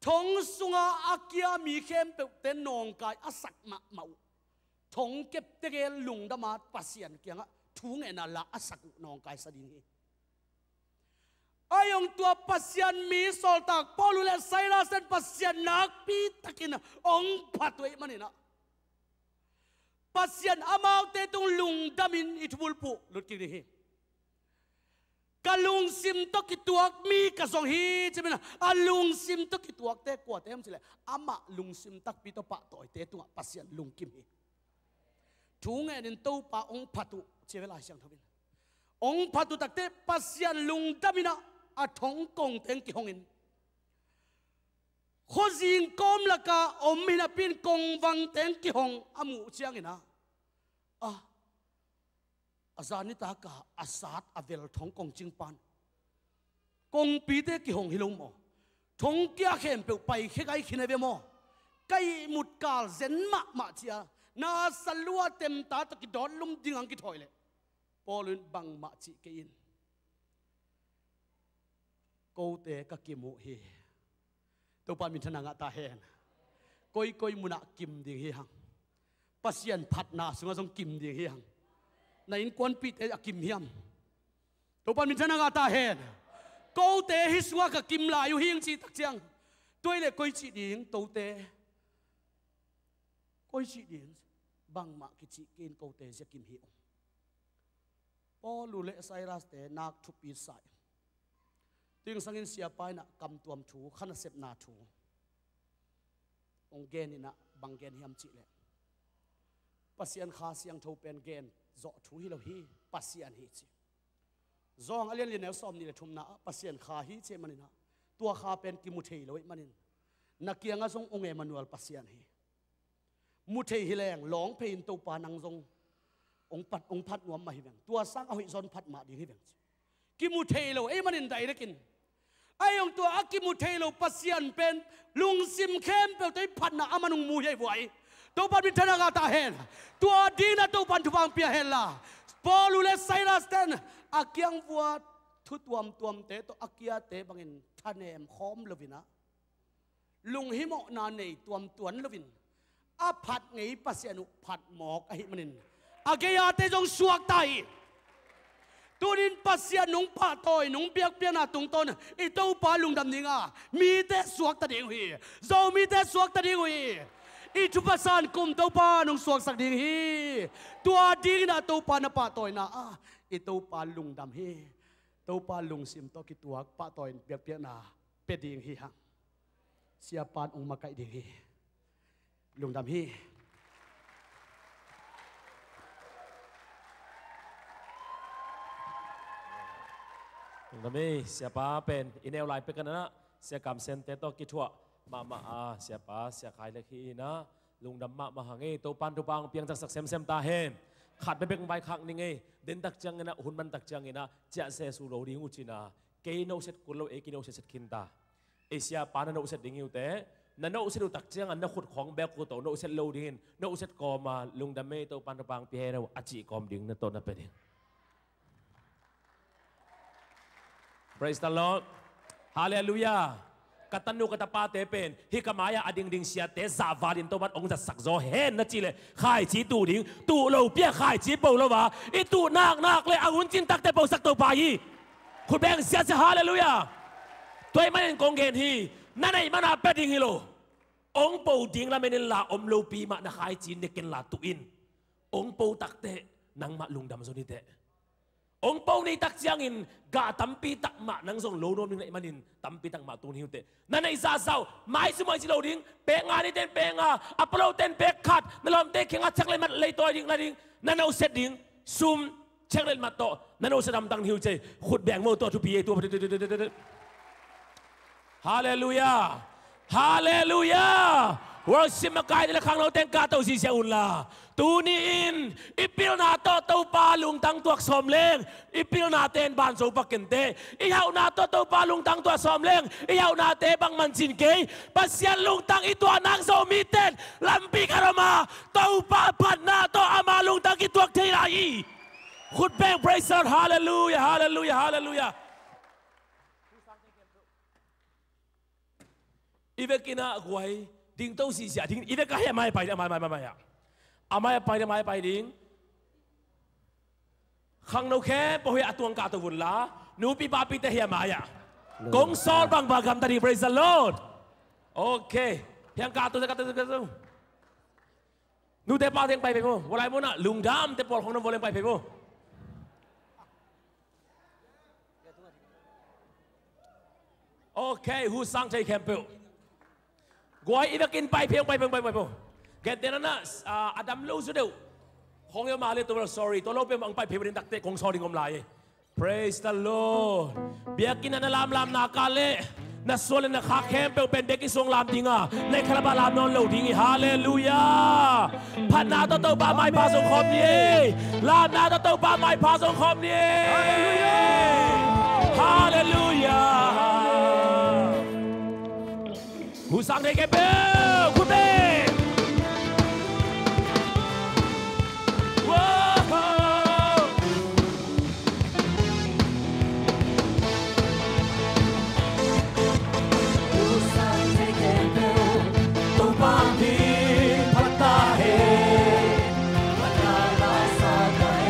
ทงสุงอาเกียมีเข้มเต็นนองกายอสักมะทงเก็บเตเกลุงดมาปัสยันเกียงะทุงเอนาละอสักนองกายสดิงฮีayong tua pasyan mi soltak polule sairasen pasyan nak pi takin ong patway manina pasyan amaw te tung lung damin itbulpu lutkini hi kalung sim to kituak mi kasong hi chimina alung sim to kituak te kwa tem chile ama lung sim tak pi to pa toy te tunga pasyan lung kim hi thunge nin to pa ong phatu chevela siang thobin ong phatu takte pasyan lung daminaอาทงกงเต็งกี่หงินข้อสิงก้มละกาอมมินาปินกงวังเต็งกี่หงอามูเชียงอินะอาจารย์นิตากาอาสาดอเวลทงกงจิงปันกงปีเตกี่หงฮิลุมอทงเกียเข็มเปียวไปแค่ไกขินเวมอไกมุดกาลเซนมาเชียนาสลัวเต็มตาตะกิดอนลุมดิงังกิถอยเลยปอลุนบังมาจิเกินกูเตะก็กิมโฮตัวปานมินทนางตาเห็นก้อยมุนักกิมดิ่งเฮียงปัสยันพัดนาสุงาสงกิมดิ่งเฮียงในอินควนปีเตะกิมเฮียมตัวปานมินทนางตาเห็นกูเตะฮิสวะก็กิมลายอยู่เฮียงจีตักเจียงตัวเล็กก้อยจีดิ่งตัวเตะก้อยจีดิ่งบังมากิจิกินกูเตะจะกิมเฮียงพอลูเลไซรัสเตะนักทุบปีใส่ตึงสังเกตเสียไปนะกำตัวมถูขันเสพนาถูองเกนนี่นะบางเกนเฮียมจิเลยปัสยันขาเสียงทูเป็นเกนเจาะถูฮิโลฮีปัสยันฮิจิจองอเลียนเลียนแนวซ้อมนี่เลยทุ่มนะปัสยันขาฮิเจมันนี่นะตัวขาเป็นกิมุเทเลยมันนี่นักเกียงอาทรงองเอมานูเอลปัสยันฮี มุเทหิแรงหลงเพลินตัวปานังทรงองค์พัดนวมมาหิแบงตัวสร้างเอาหิซอนพัดมาดีหิแบงกิมุเทโลมันอินไดได้กินไอ้องตัวอากิมุเทโลปัสยันเป็นลุงซิมเข้มเปลตัวพัดนะอามานุงมูใหญ่ไหวตัวปันบินธนากาตาเฮนตัวดีนะตัวปันทุบังเปียเฮนล่ะปอลูเลสไซรัสเตนอากิยังวัวทุตวมเตตัวอากิยาเตบังอินท่านเอ็มคอมลวินะลุงหิมอนานในตัวลวินอาผัดไงปัสยานุผัดหมอกไอ้มันนินอากิยาเตจงสวกไตตัวนินปัสยานุงปะตอยนุงเบียกเปียนาตุงต้นอีตัวปาลุงดำนิงามีแต่สวกตะเดียงหีเจ้ามีแต่สวกตะเดียงหีอีทุบสานกุมตัวปานุงสวกสักดิ่งฮีตัวดิ่งนะตัวปานปะตอยนะอีตัวปาลุงดำฮีตัวปาลุงซิมตัวกิตัวปะตอยเบียกเปียนาเป็ดดิ่งฮีฮะเสียปานองมาไกดิ่งฮีลุงดำฮีลุงดำฮีเสียป้าเป็นอินเอลไลน์เป็นกันนะเสียกรรมเซนเตโตกิทัวมาเสียป้าเสียขายเล็กฮีนะลุงดำมาหังเอตัวปันตัวปังเพียงจากสักเซมตาเฮนขาดไปเป็นใบขังนี่ไงเดินตักจังนะหุ่นมันตักจังนะเจ้าเสสุโรดิงอุจินะเกยโนเสตกุลโลเอกิโนเสตคินตาเอเชียปานโนเสตดิ่งอยู่แต่นั่นโนเสตตักจังอันนักขุดของเบลกุโตโนเสตโลดิงโนเสตกอมาลุงดำเมตัวปันตัวปังเพียเราอจิกอมดิ่งนั่นตัวนั่นเป็น Praise the Lord Hallelujahกตันนูกตปาเตเป็นฮิกามายาอดิงดิงเสียเตซาฟาดินตัวมันองจะสักโซเฮนนะจีเลยขายจีตูดิงตูเราเปียขายจีเปล่าแล้ววะอีตูนักเลยอาวุธจินตักเตเปล่าสักตัวไปคุณแบงเสียเสียฮาเลลูยาตัวมันเป็นกองเกนฮีนั่นไอ้มันอาเป็ดดิงฮิโลองเปล่าดิงละเมนิลาอมโลปีมานะขายจีนเด็กเกนลาตุอินองเปล่าตักเตนังมาลุงดำโซนิเตองเป้าในตักเสียงอินกาตัมปีตักมานังส่งโลโนมิงในมันอินตัมปีตักมาตูนิวเตนั่นในซาเซาไม่สมัยสิโลดิงเปงานี่เต้นเปงาอัปโลเต้นเปกขัดนั่นลอมเตะเข่งอาชักเลยมันเลยตัวดิงนั่นดิงนั่นเอาเซตดิงซุ่มเช็คเลยมาโตนั่นเอาเสดำตังหิวใจขุดแบ่งโมตัวทุบีตัวฮาเลลูยาฮาเลลูยาว่าสิมากายในครั้งเราแต่งกาตัวสีเสียอุ่นละตูนี่อินอิปิลนาโตตัวปาลุงตั้งตัวสมเลงอิปิลนาเตนบานโซปักเกนเตอิฮาวนาโตตัวปาลุงตั้งตัวสมเลงอิฮาวนาเตบังมันจินเกยปัสยาลุงตั้งอีตัวนางโซมีเตนลัมปีคารมาตัวปาพันนาตัวอามาลุงตั้งอีตัวเทรายีขุดแบง praise God hallelujah hallelujah hallelujah อีเวกินะกวยดิ่งตัวสีเสียดิ่งอีเวก็ให้ไม่ไปไม่อาไม่ไปได้ไม่ไปดิ่งขังโนแค่พอเหตุตัวงกาตัววุ่นละนูปีปาปีเตเฮียมาอ่ะกงซอลบางบางคำตัดดี praise the Lord โอเคเพียงกาตัวจะกาตัวนูเตปาเทียงไปมั้งวันไรมั้งน่ะลุงดำเตปอลของน้องวันไรไปมั้งโอเคฮูสังใจแคมเปิลกวยอีกกินไปเพียงไปแกเตนันนะอดัมลูสุดเดียวคงจะมาเลยตัวเรา sorry ตัวเราเป็นมังไปเพียงเป็นตักเตะคง sorry งมลาย praise the Lord เบียกินนันลามนาคาเล่นัสโซเลนนักแคมเปิลเป็นเด็กที่ทรงลามดิงอ่ะในคาราบาลามนอนเหล่าดิงฮาเลลูยาพันนาตัวเต้าปาไม้พาสงคมนี้ลามนาตัวเต้าปาไม้พาสงคมนี้ฮาเลลูยาผู้สั่งในเก็บเบลคุณเบว้าวผู้สั่งในเก็บเบลตัวบางทีพัตตาเฮพัตตาลาซาตาเฮ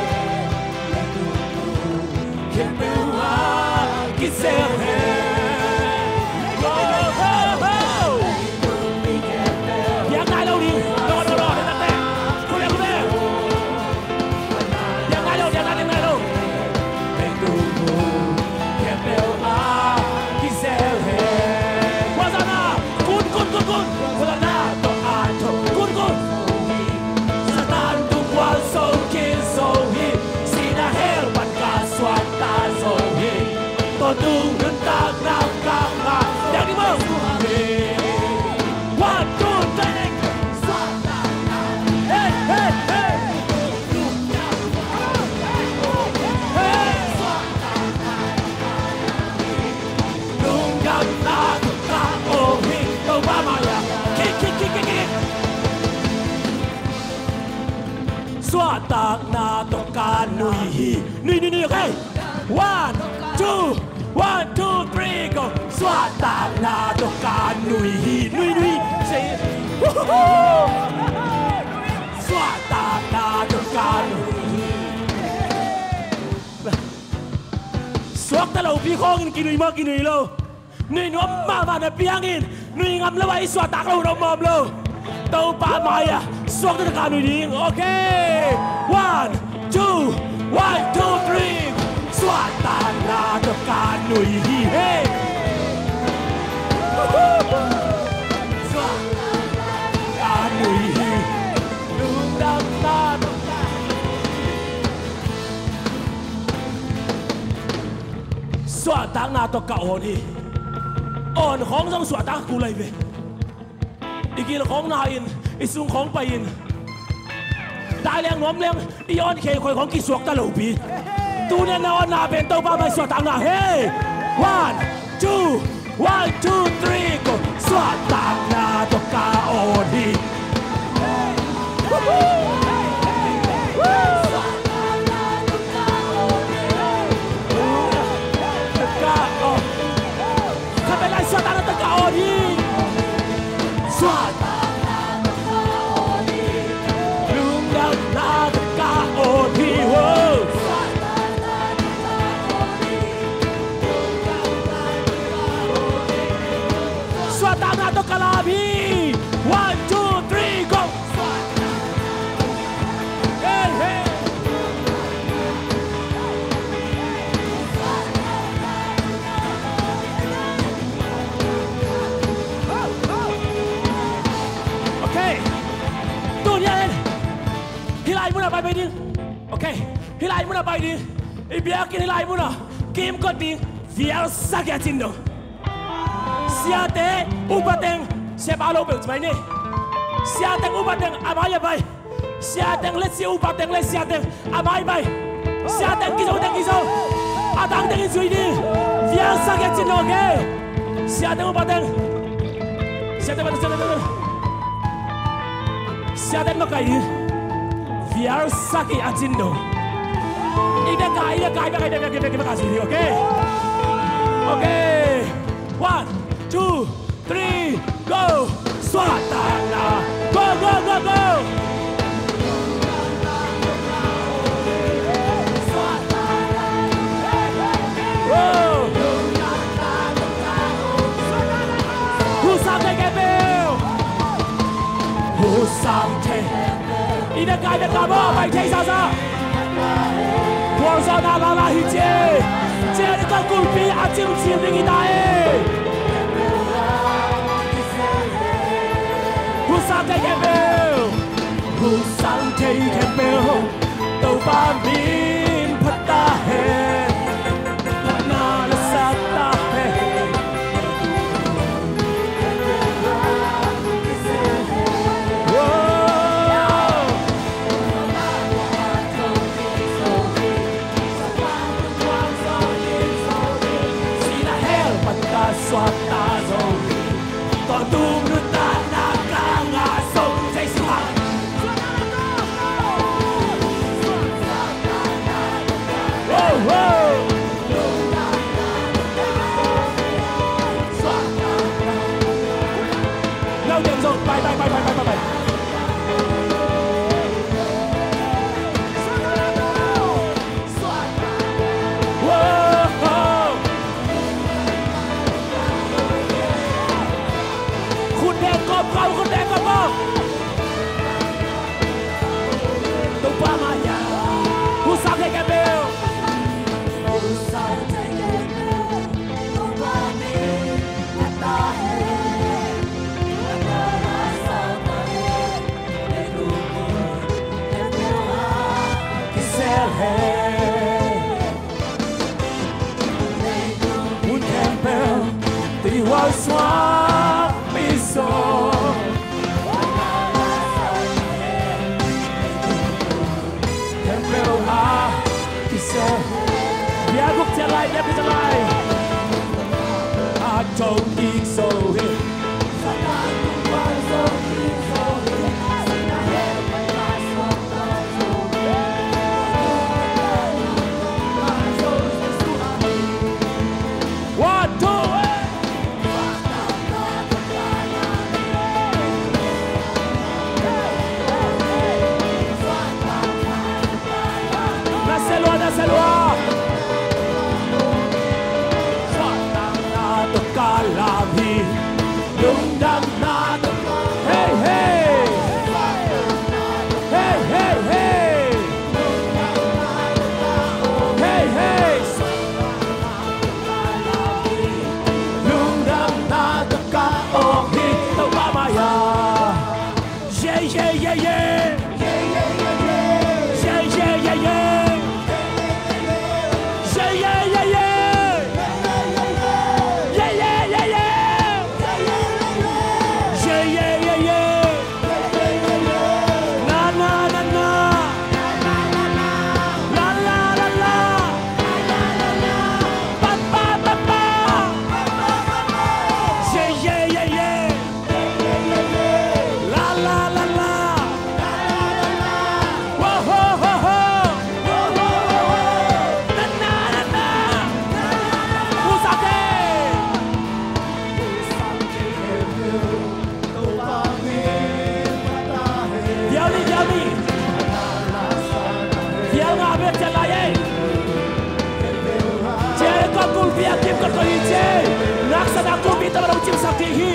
และดูเก็บเบลว่ากิเซเฮ nuôi nuôi nuôi ok 1 2 1 2 3 go xóa ta na to cả nuôi nuôi say xóa ta na to cả xóa ta lâu bị khong kinh nuôi lâu nuôi nó mà nó piangin nuôi ngắm lâu ấy xóa ta lâu nó mồm lâu tàu pa mai à xóa ta cả nuôi đi ok 1 2 1 2 3 xóa ta na to cả nuôi hey xóa cả nuôi đúng đam na xóa ta na to cả ổn đi ổnของต้องxóa taกูเลยเว้ยอีกทีละของนายอินอีสุ่งของไปอินได้แรงน้มแรงอีออนเคคอยของกี่สวกตะลุปีตูเนี่ยนอนนาเป็นตัวป้าไปสวดตังนาเฮ้1 2 1 2 3 go สวดตังนาตกาโอดีข้าไปไล่สวดตังนาตกาโอดีสวดตังนาตกาโอดีลุงดังนาตกาโอดีเว้ยSwatana to Kalabi 1 2 3 go Hey hey Okay tu dia lên hilai muna bai bai ding Okay hilai muna bai ding ibiakin hilai muna kim ko ding vial sakya chindo Siate upateng siapa lo bel cuma ini Siateng upateng amai bay Siateng lesi upateng les siateng amai bay Siateng kisau Atang tengin sui ni Biar sakit cino ke Siateng upateng Siateng makai ni Biar sakit acindo Ida kasih ni okay Okay 1 2 3 go Swatana go go go go Husam te kebel Husam te Ida kai be kabo bai thei sa sa Por sa na la la hi che Che ni ka kul pi a chim chim ni ki dai Husam te kebel Husam te kebel Tau ba min phata he Na la sa ta he Swat ta rồi còn tu nữ ta na ca ngã sông dây xoát lâu điểm rồi bay Con đen con bò Tâu ba maya Husam te kebel Husam te kebel Tau ba min phata he Na la sa ta he Le lugu kebel ha Kisel he Un kebel Ti wa swat so Kebel ha Kisah Biar gục trở lại I don't think so here chim sắc thị hi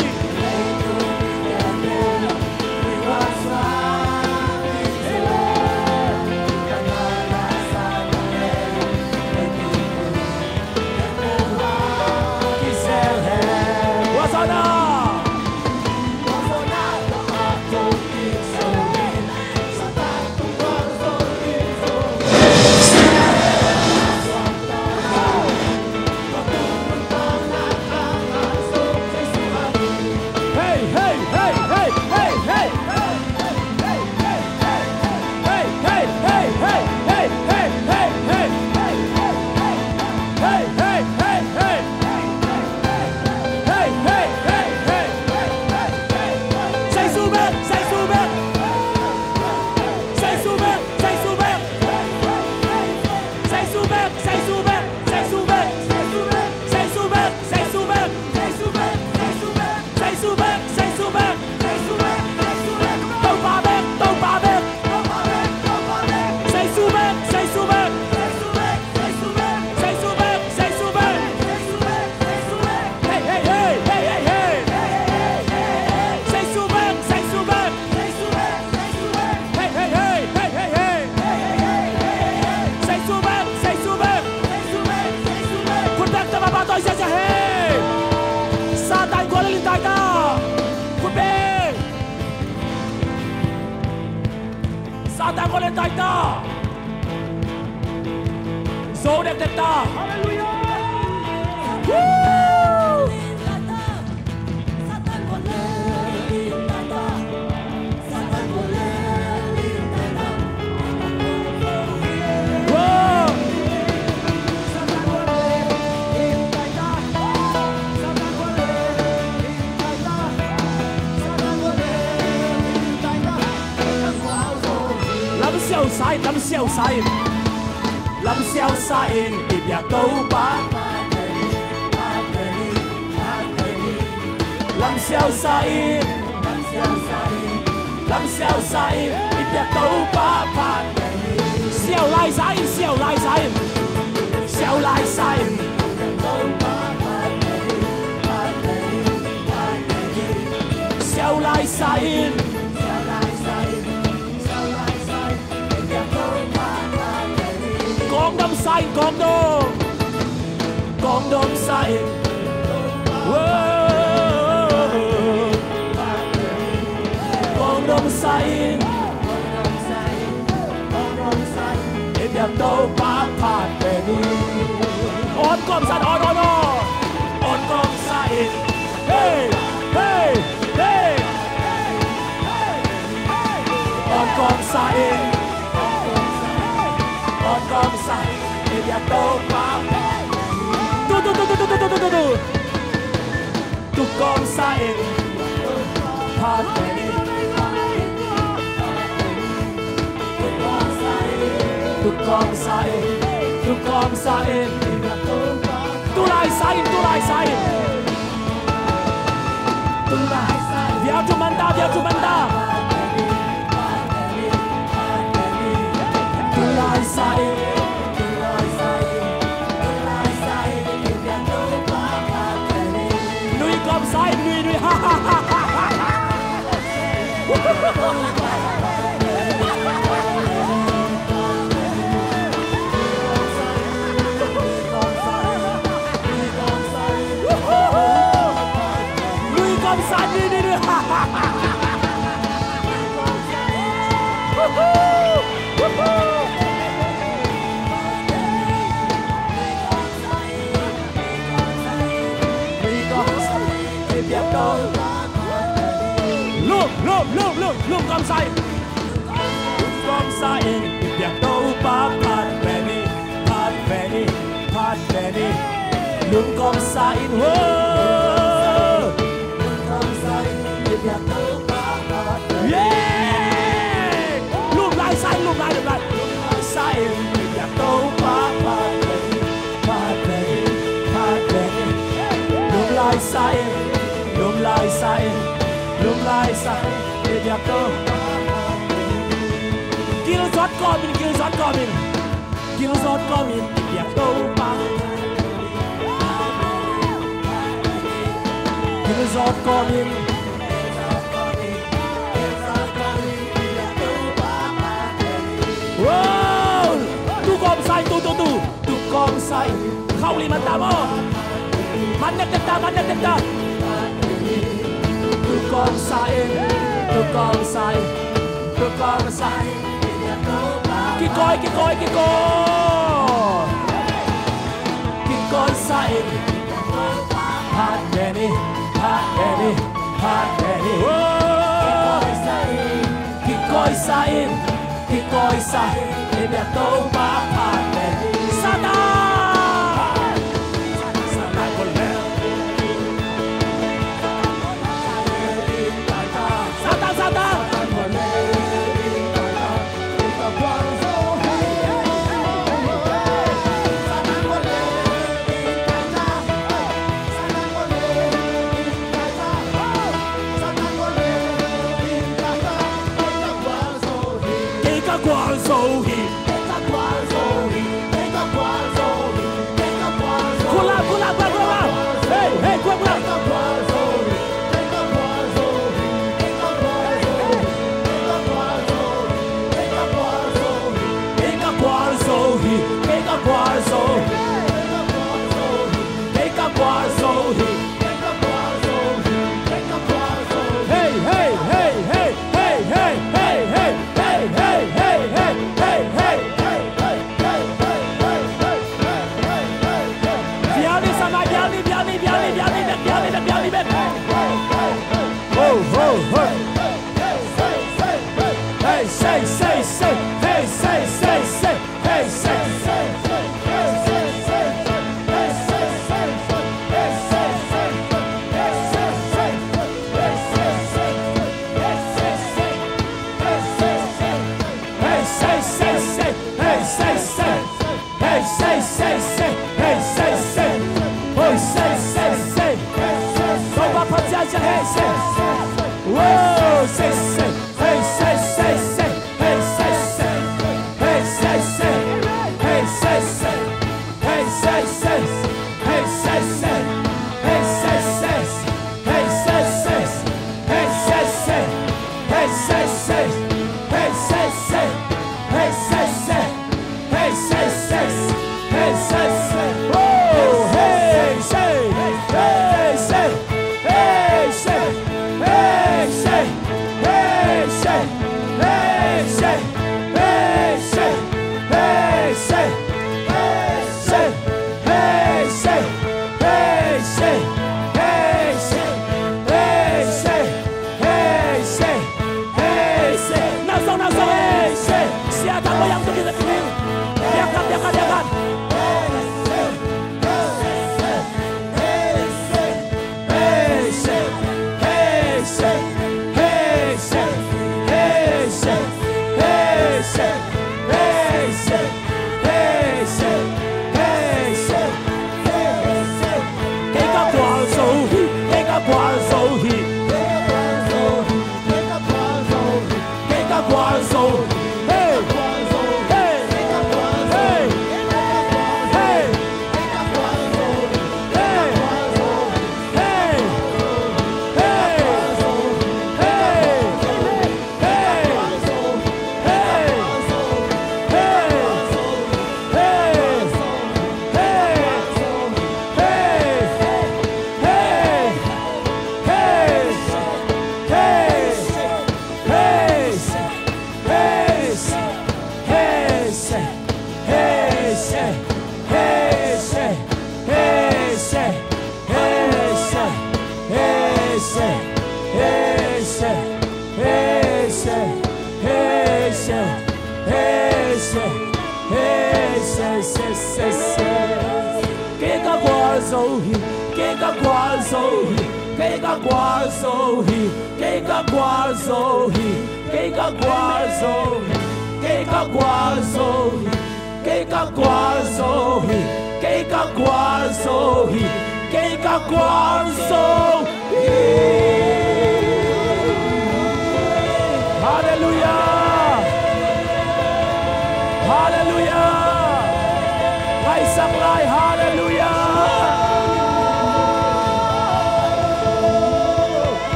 Satan có lên tay ta, số đẹp đẹp ta. Hallelujah. Lâm xeo sai tìm nhà câu bá. Lâm xeo sai tìm nhà câu bá. Xeo lai sai xeo lai sai xeo lai sai xeo lai sai con đom sai con đom sai em đẹp đâu ba phạt về đi on con sai on con sai hey hey hey on con sai con sai em đẹp đâu ba tu con sai phạt về đi tu con sai tu lại sai via tu manda tu lại sai nuôi con sai nuôi ha ha ha nuôi con sai nuôi ha ha ha luôn con sai đẹp đâu ba phạt về đi luôn con sai yeah luôn lại sai đẹp đâu ba phạt về đi luôn lại sai đẹp đâu kêu rót con mình đẹp đâu ba giọt con in wow tu com sai tu com sai khâu li man ta mo man net ta tu com sai cái coi sai hot Danny cái coi sai em đã tấu bá hot Danny Satan con leo Satan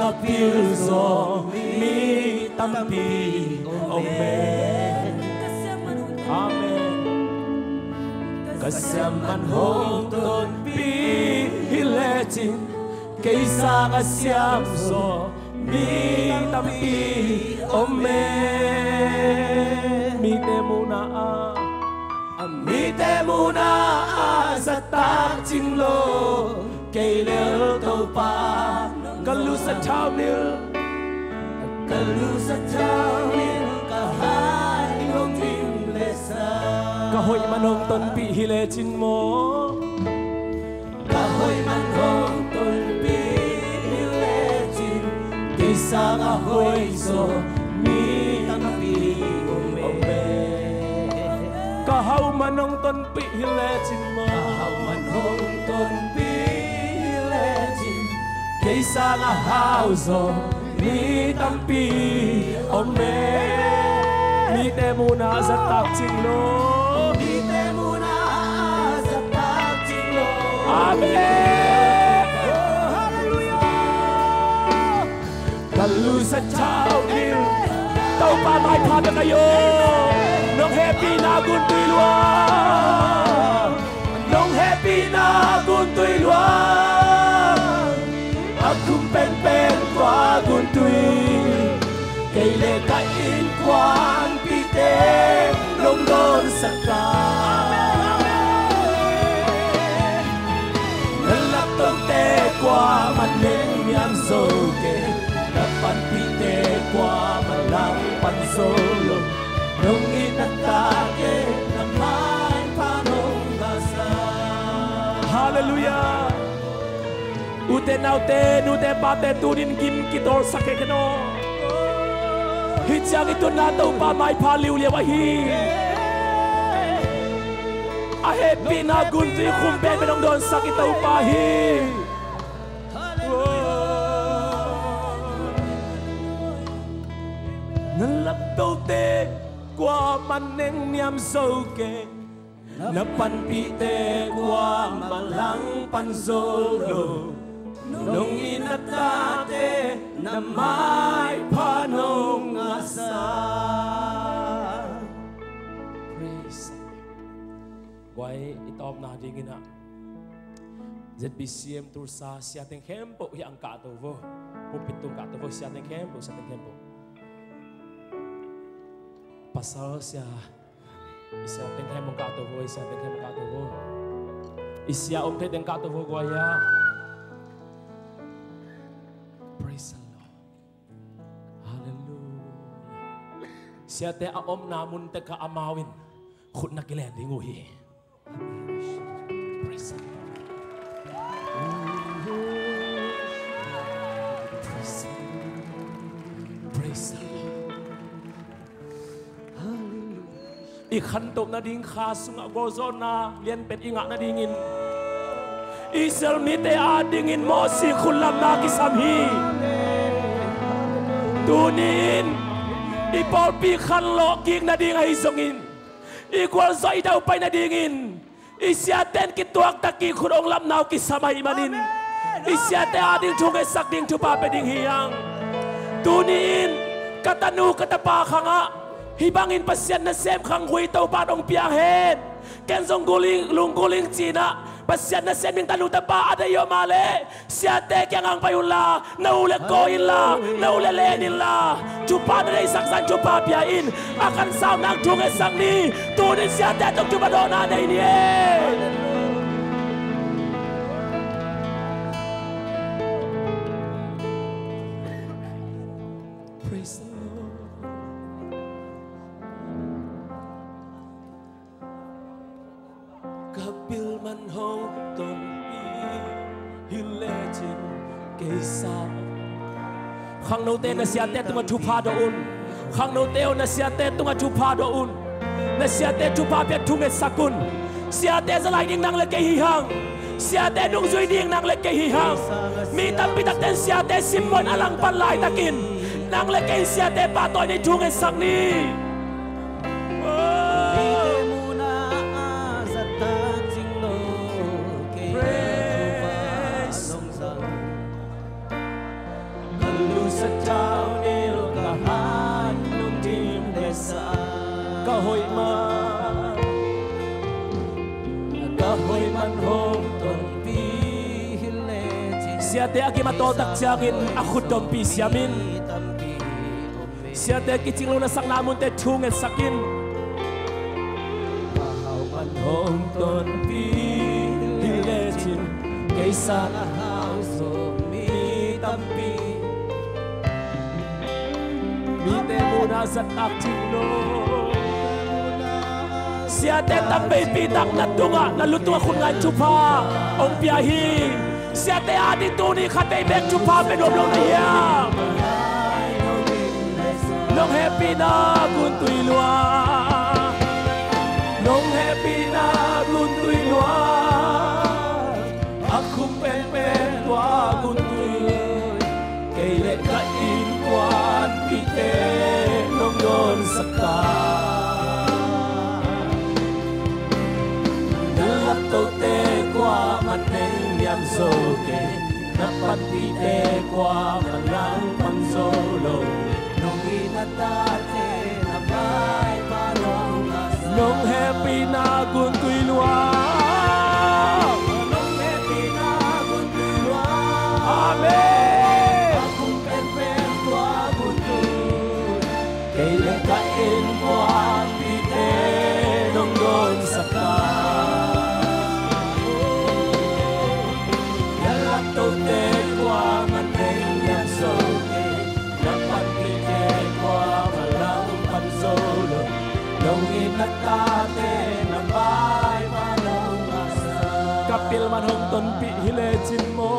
apil zo mi tampi Amen. Amen. Kasyaman hong ton pi hiletin kaysa kasyam zo mi tampi Amen. Mite muna sa tak ching lo kay leo tàu pa kalu sa thao nil kahai ngong tim lesa kahoy manong ton pi hile chin mo kahoy manong ton pi hile chin kaysa kahoy so mi tampi kahaw manong ton pi hile chin mo kahaw manong ton pi hile chin kaysa kahaw so mi tampi Amen. Mite muna sa takchinglo. Mite muna sa takchinglo. Amen. Oh, hallelujah. Kalu sa chao nil. Tao pa mai pa na kayo. Nong happy na guntoy luang. Nong happy na guntoy luang. Akong pen-pen kwa guntoy. Kay le kain kwan pite nong don sa ka. Nalaptong te kwa maneng miyam soke. Napan pite kwa malang pansolo. Nong inatake naman panong basa. Hallelujah. Ute nauten ute pate tunin kim kitor sakekeno. Hijang ito na daw pa may paliw liya wahi. Ahepi na guntoy kumben menong doon sakit daw pahi. Nalapdaw te kwa maneng niyam soke. Napanpite kwa malang pansolo. Nung inatate na may panong asa. Praise. Why itom na dingin na. ZBCM tursa siya ting kempo yang katovo. Pupitong katovo siya ting kempo sa ting kempo. Pasal siya isya ting kempo katovo isya ting kempo katovo. Isya te ting katovo goya. Praise the Lord. Hallelujah. Siya te aom namun te kaamawin. Khut na kilending uhi. Praise the Lord. Praise the Lord. Praise the Lord. Hallelujah. Ikhantom na ding khasung agozon na lian pet inga na dingin. Isel mite adingin mo si kulam na kisamhi. Tunin ipolpi khanlo king na ding haisongin. Igual so idaw pay na dingin. Isyaten kituak taki kurong lamnaw kisamay manin. Isyate ading tungesak ding tupape ding hiyang. Tunin katanu katapaka nga. Hibangin pasyan na sem kang huitaw padong piyahen. Kenzong lungguling China. Pasyan na seming taluta pa adayo male. Siyate kya ngang payula. Naule koin la. Naule lenin la. Chupa na na isaksan chupa piyain. Akan sao nang tungesang ni. Tunin siyate itong chupa doon na na inien. Praise the Lord. Kapil man hong ton hiletin kaysa khang no te na siate tunga chupa doon khang no teo na siate tunga chupa doon na siate chupa pet tunga sakun siate zalai ding nang le kay hihang siate nung zui ding nang le kay hihang mi tapitak ten siate simon alang palay takin nang le kay siate patoy ni tunga sakni. Ka hoi man hong ton pi hile sia te aki mato tak changin akhut dom pi siamin sia te kiching lo na sang namun te thung et sakin man hong ton pi hile chin kaisa na hao so mi tampi mi te muna sat ak ching lo sia te tambay pitak na tunga na lutua kun ngan chupa ong piahi sia te adi tuni khatay bek chupa penom long na ya long happy na kun tui lua long happy na kun tui lua akum pen pen tua kun tui kay le ka in kwan pite long don saka tâu tê qua mặt nền niệm dô kê nắp bắt đi tê qua mặt lãng băng dô lồng nông y na ta tê na bai ba nông na sa nông happy na gun tui lua nông happy na gun tui lua amen akung pen pen tua gun tui kay le ka in qua pi tê nông don sa ka tâu tê qua mặt nền nhạc sâu kê nắp bắt đi tê qua mặt lãng bắn dô lồng nông in nát ta tê nằm vai và nông mà sa kapil man hong ton pi hile chin mo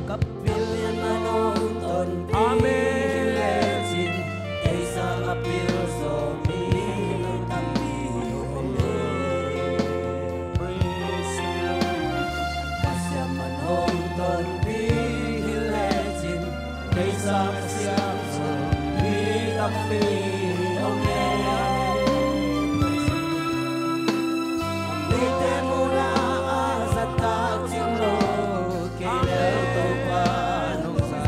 kapil man hong ton pi hile chin kaisa kapil so mi tam pi praise pasya man hong ton pi hile chin kaisa siam so mi tam pi ome ite muna azata chinglo kele to pa nong sa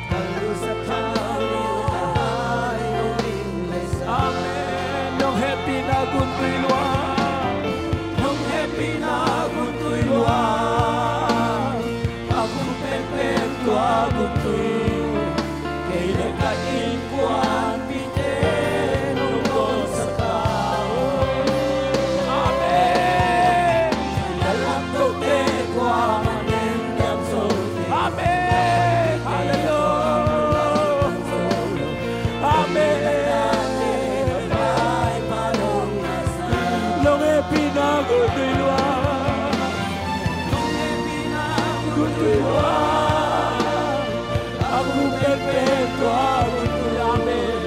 kalu sa kalu ai ong le sa amen nong happy na gun tui lua nong happy na gun tui lua akung pen pen tua gun tui kay le ka in kwan pi te nong don sa ka amen dalam to te kwa manen yam so amen hallelujah amen bye palong nasa long happy na gun tui lua long happy na gun tui lua akung pen pen tua gun tui amen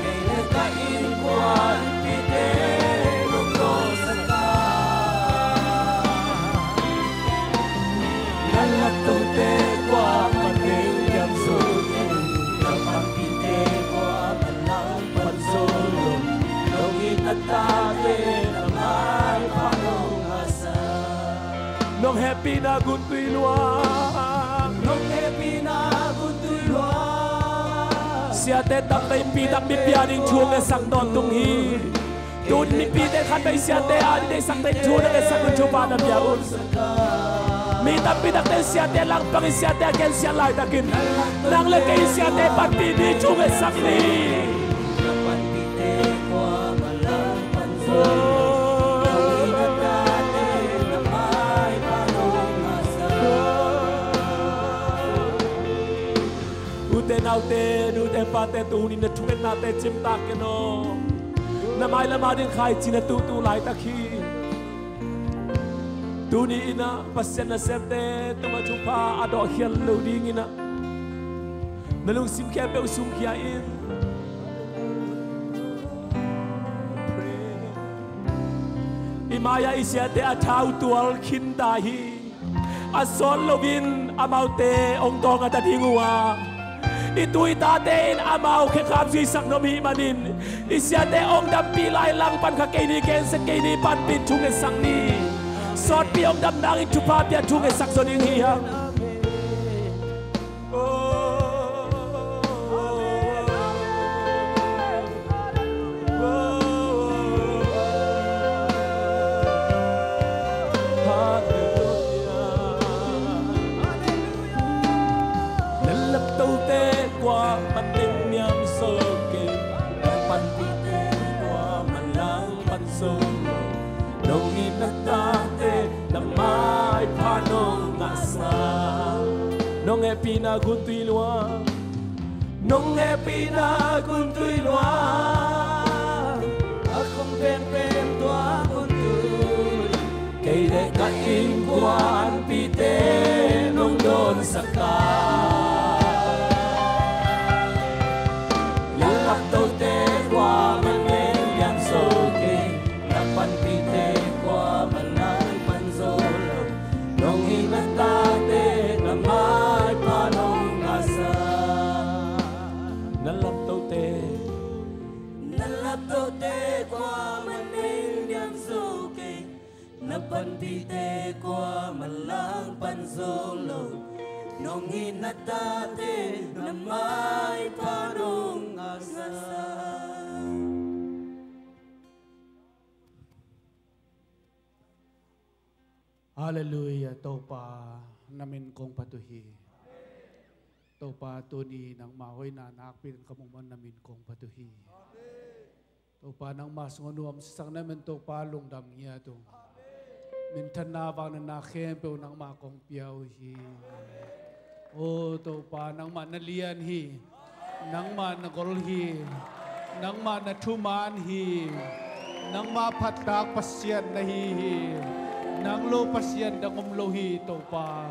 kay le ka in kwan pi te nong don sa ka lalat to te kwa manen yam so kapag pi te kwa malang pan so long inatate na mai panong asa nong happy na gun tui lua nong happy na gun tui lua sia te tak tay pi tak mi pianing chuông le sang don tung hi tun mi pi te khan bai sia te an de sang te chu le sang chu pa na pia un mi tak pi tak te sia te lang pang sia te ken sia lai takin lang le ke sia te pat pi ni chu le sang ni pat pi te kwa malang pan so nào te nu te pa te tu ni na thu na te chim ta ke no na mai la ma din khai chi na tu lai ta khi tu ni ina pasen na sem te tu ma chu pa ado hial lo ding ina na lung sim ke pe sum khia in imaya isia te athau tual khin ta hi asol lovin amaute ong dong ata dingua itui ta te in amau khe kham si sak no mi manin isia te ong dam pi lai lang pan kha ke ni ken se ke ni pan pin thung e sang ni sot pi ong dam nang in chu pa pia thung e sak so ding hi hang pina kun tui loa nong e pina kun tui loa a không pen pen toa kun tui cây để cả in quan pi te nong don saka lalap tau te qua man men yang so ke lapan pi te qua man nang man zo nong inata te na mai pa nong asa nalap tau te qua man men yang so ke lapan pi te qua man lang pan zo nong inata te na mai pa nong asa. Hallelujah, topa namin kong patuhi. Topa tuni nang mahoy na nakpin kamuman namin kong patuhi. Topa nang masungunuam sisang namin topa lungdam niya to. Mintan na bang na nakempew nang makong piyaw hi. O topa nang manalian hi. Nang managol hi. Nang manatuman hi. Nang mapatak pasyan na hi. Nang lo pasyan dang umlohi topa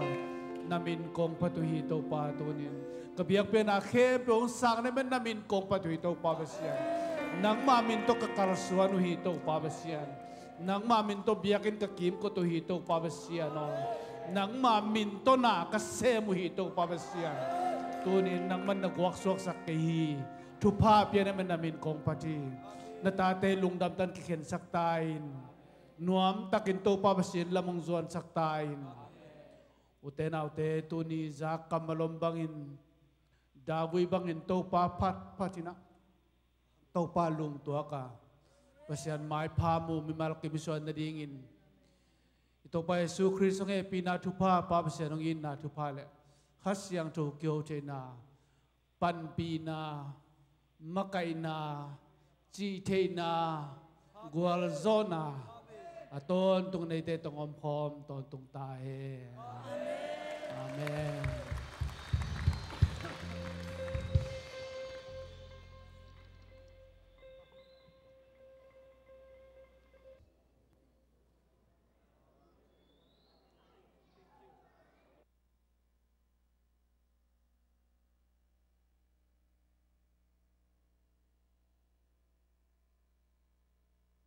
namin kong patuhi topa tunin kabiyak pinakhe peong sang namin namin kong patuhi topa pasyan nang mamin to kakarasuan uhi topa pasyan nang mamin to biyakin kakim ko tuhi topa pasyan nang mamin to na kasem uhi topa pasyan tunin nang man nagwakswak sa kehi tupa piyan namin kong pati natate lungdam tan kiken saktain nuam takin to pa basin lamong zuan saktain uten aute tuni zak kamalombangin dagoy bangin to pa patina to pa lung to ka pasian mai pamu mimal kibisuan na dingin ito pa Yesu Kristo nge pinatupa pa pasian ng ina tupale hasyang to kyo na panpina makaina chitena gualzona aton tung nei te tong om khom ton tung ta he amen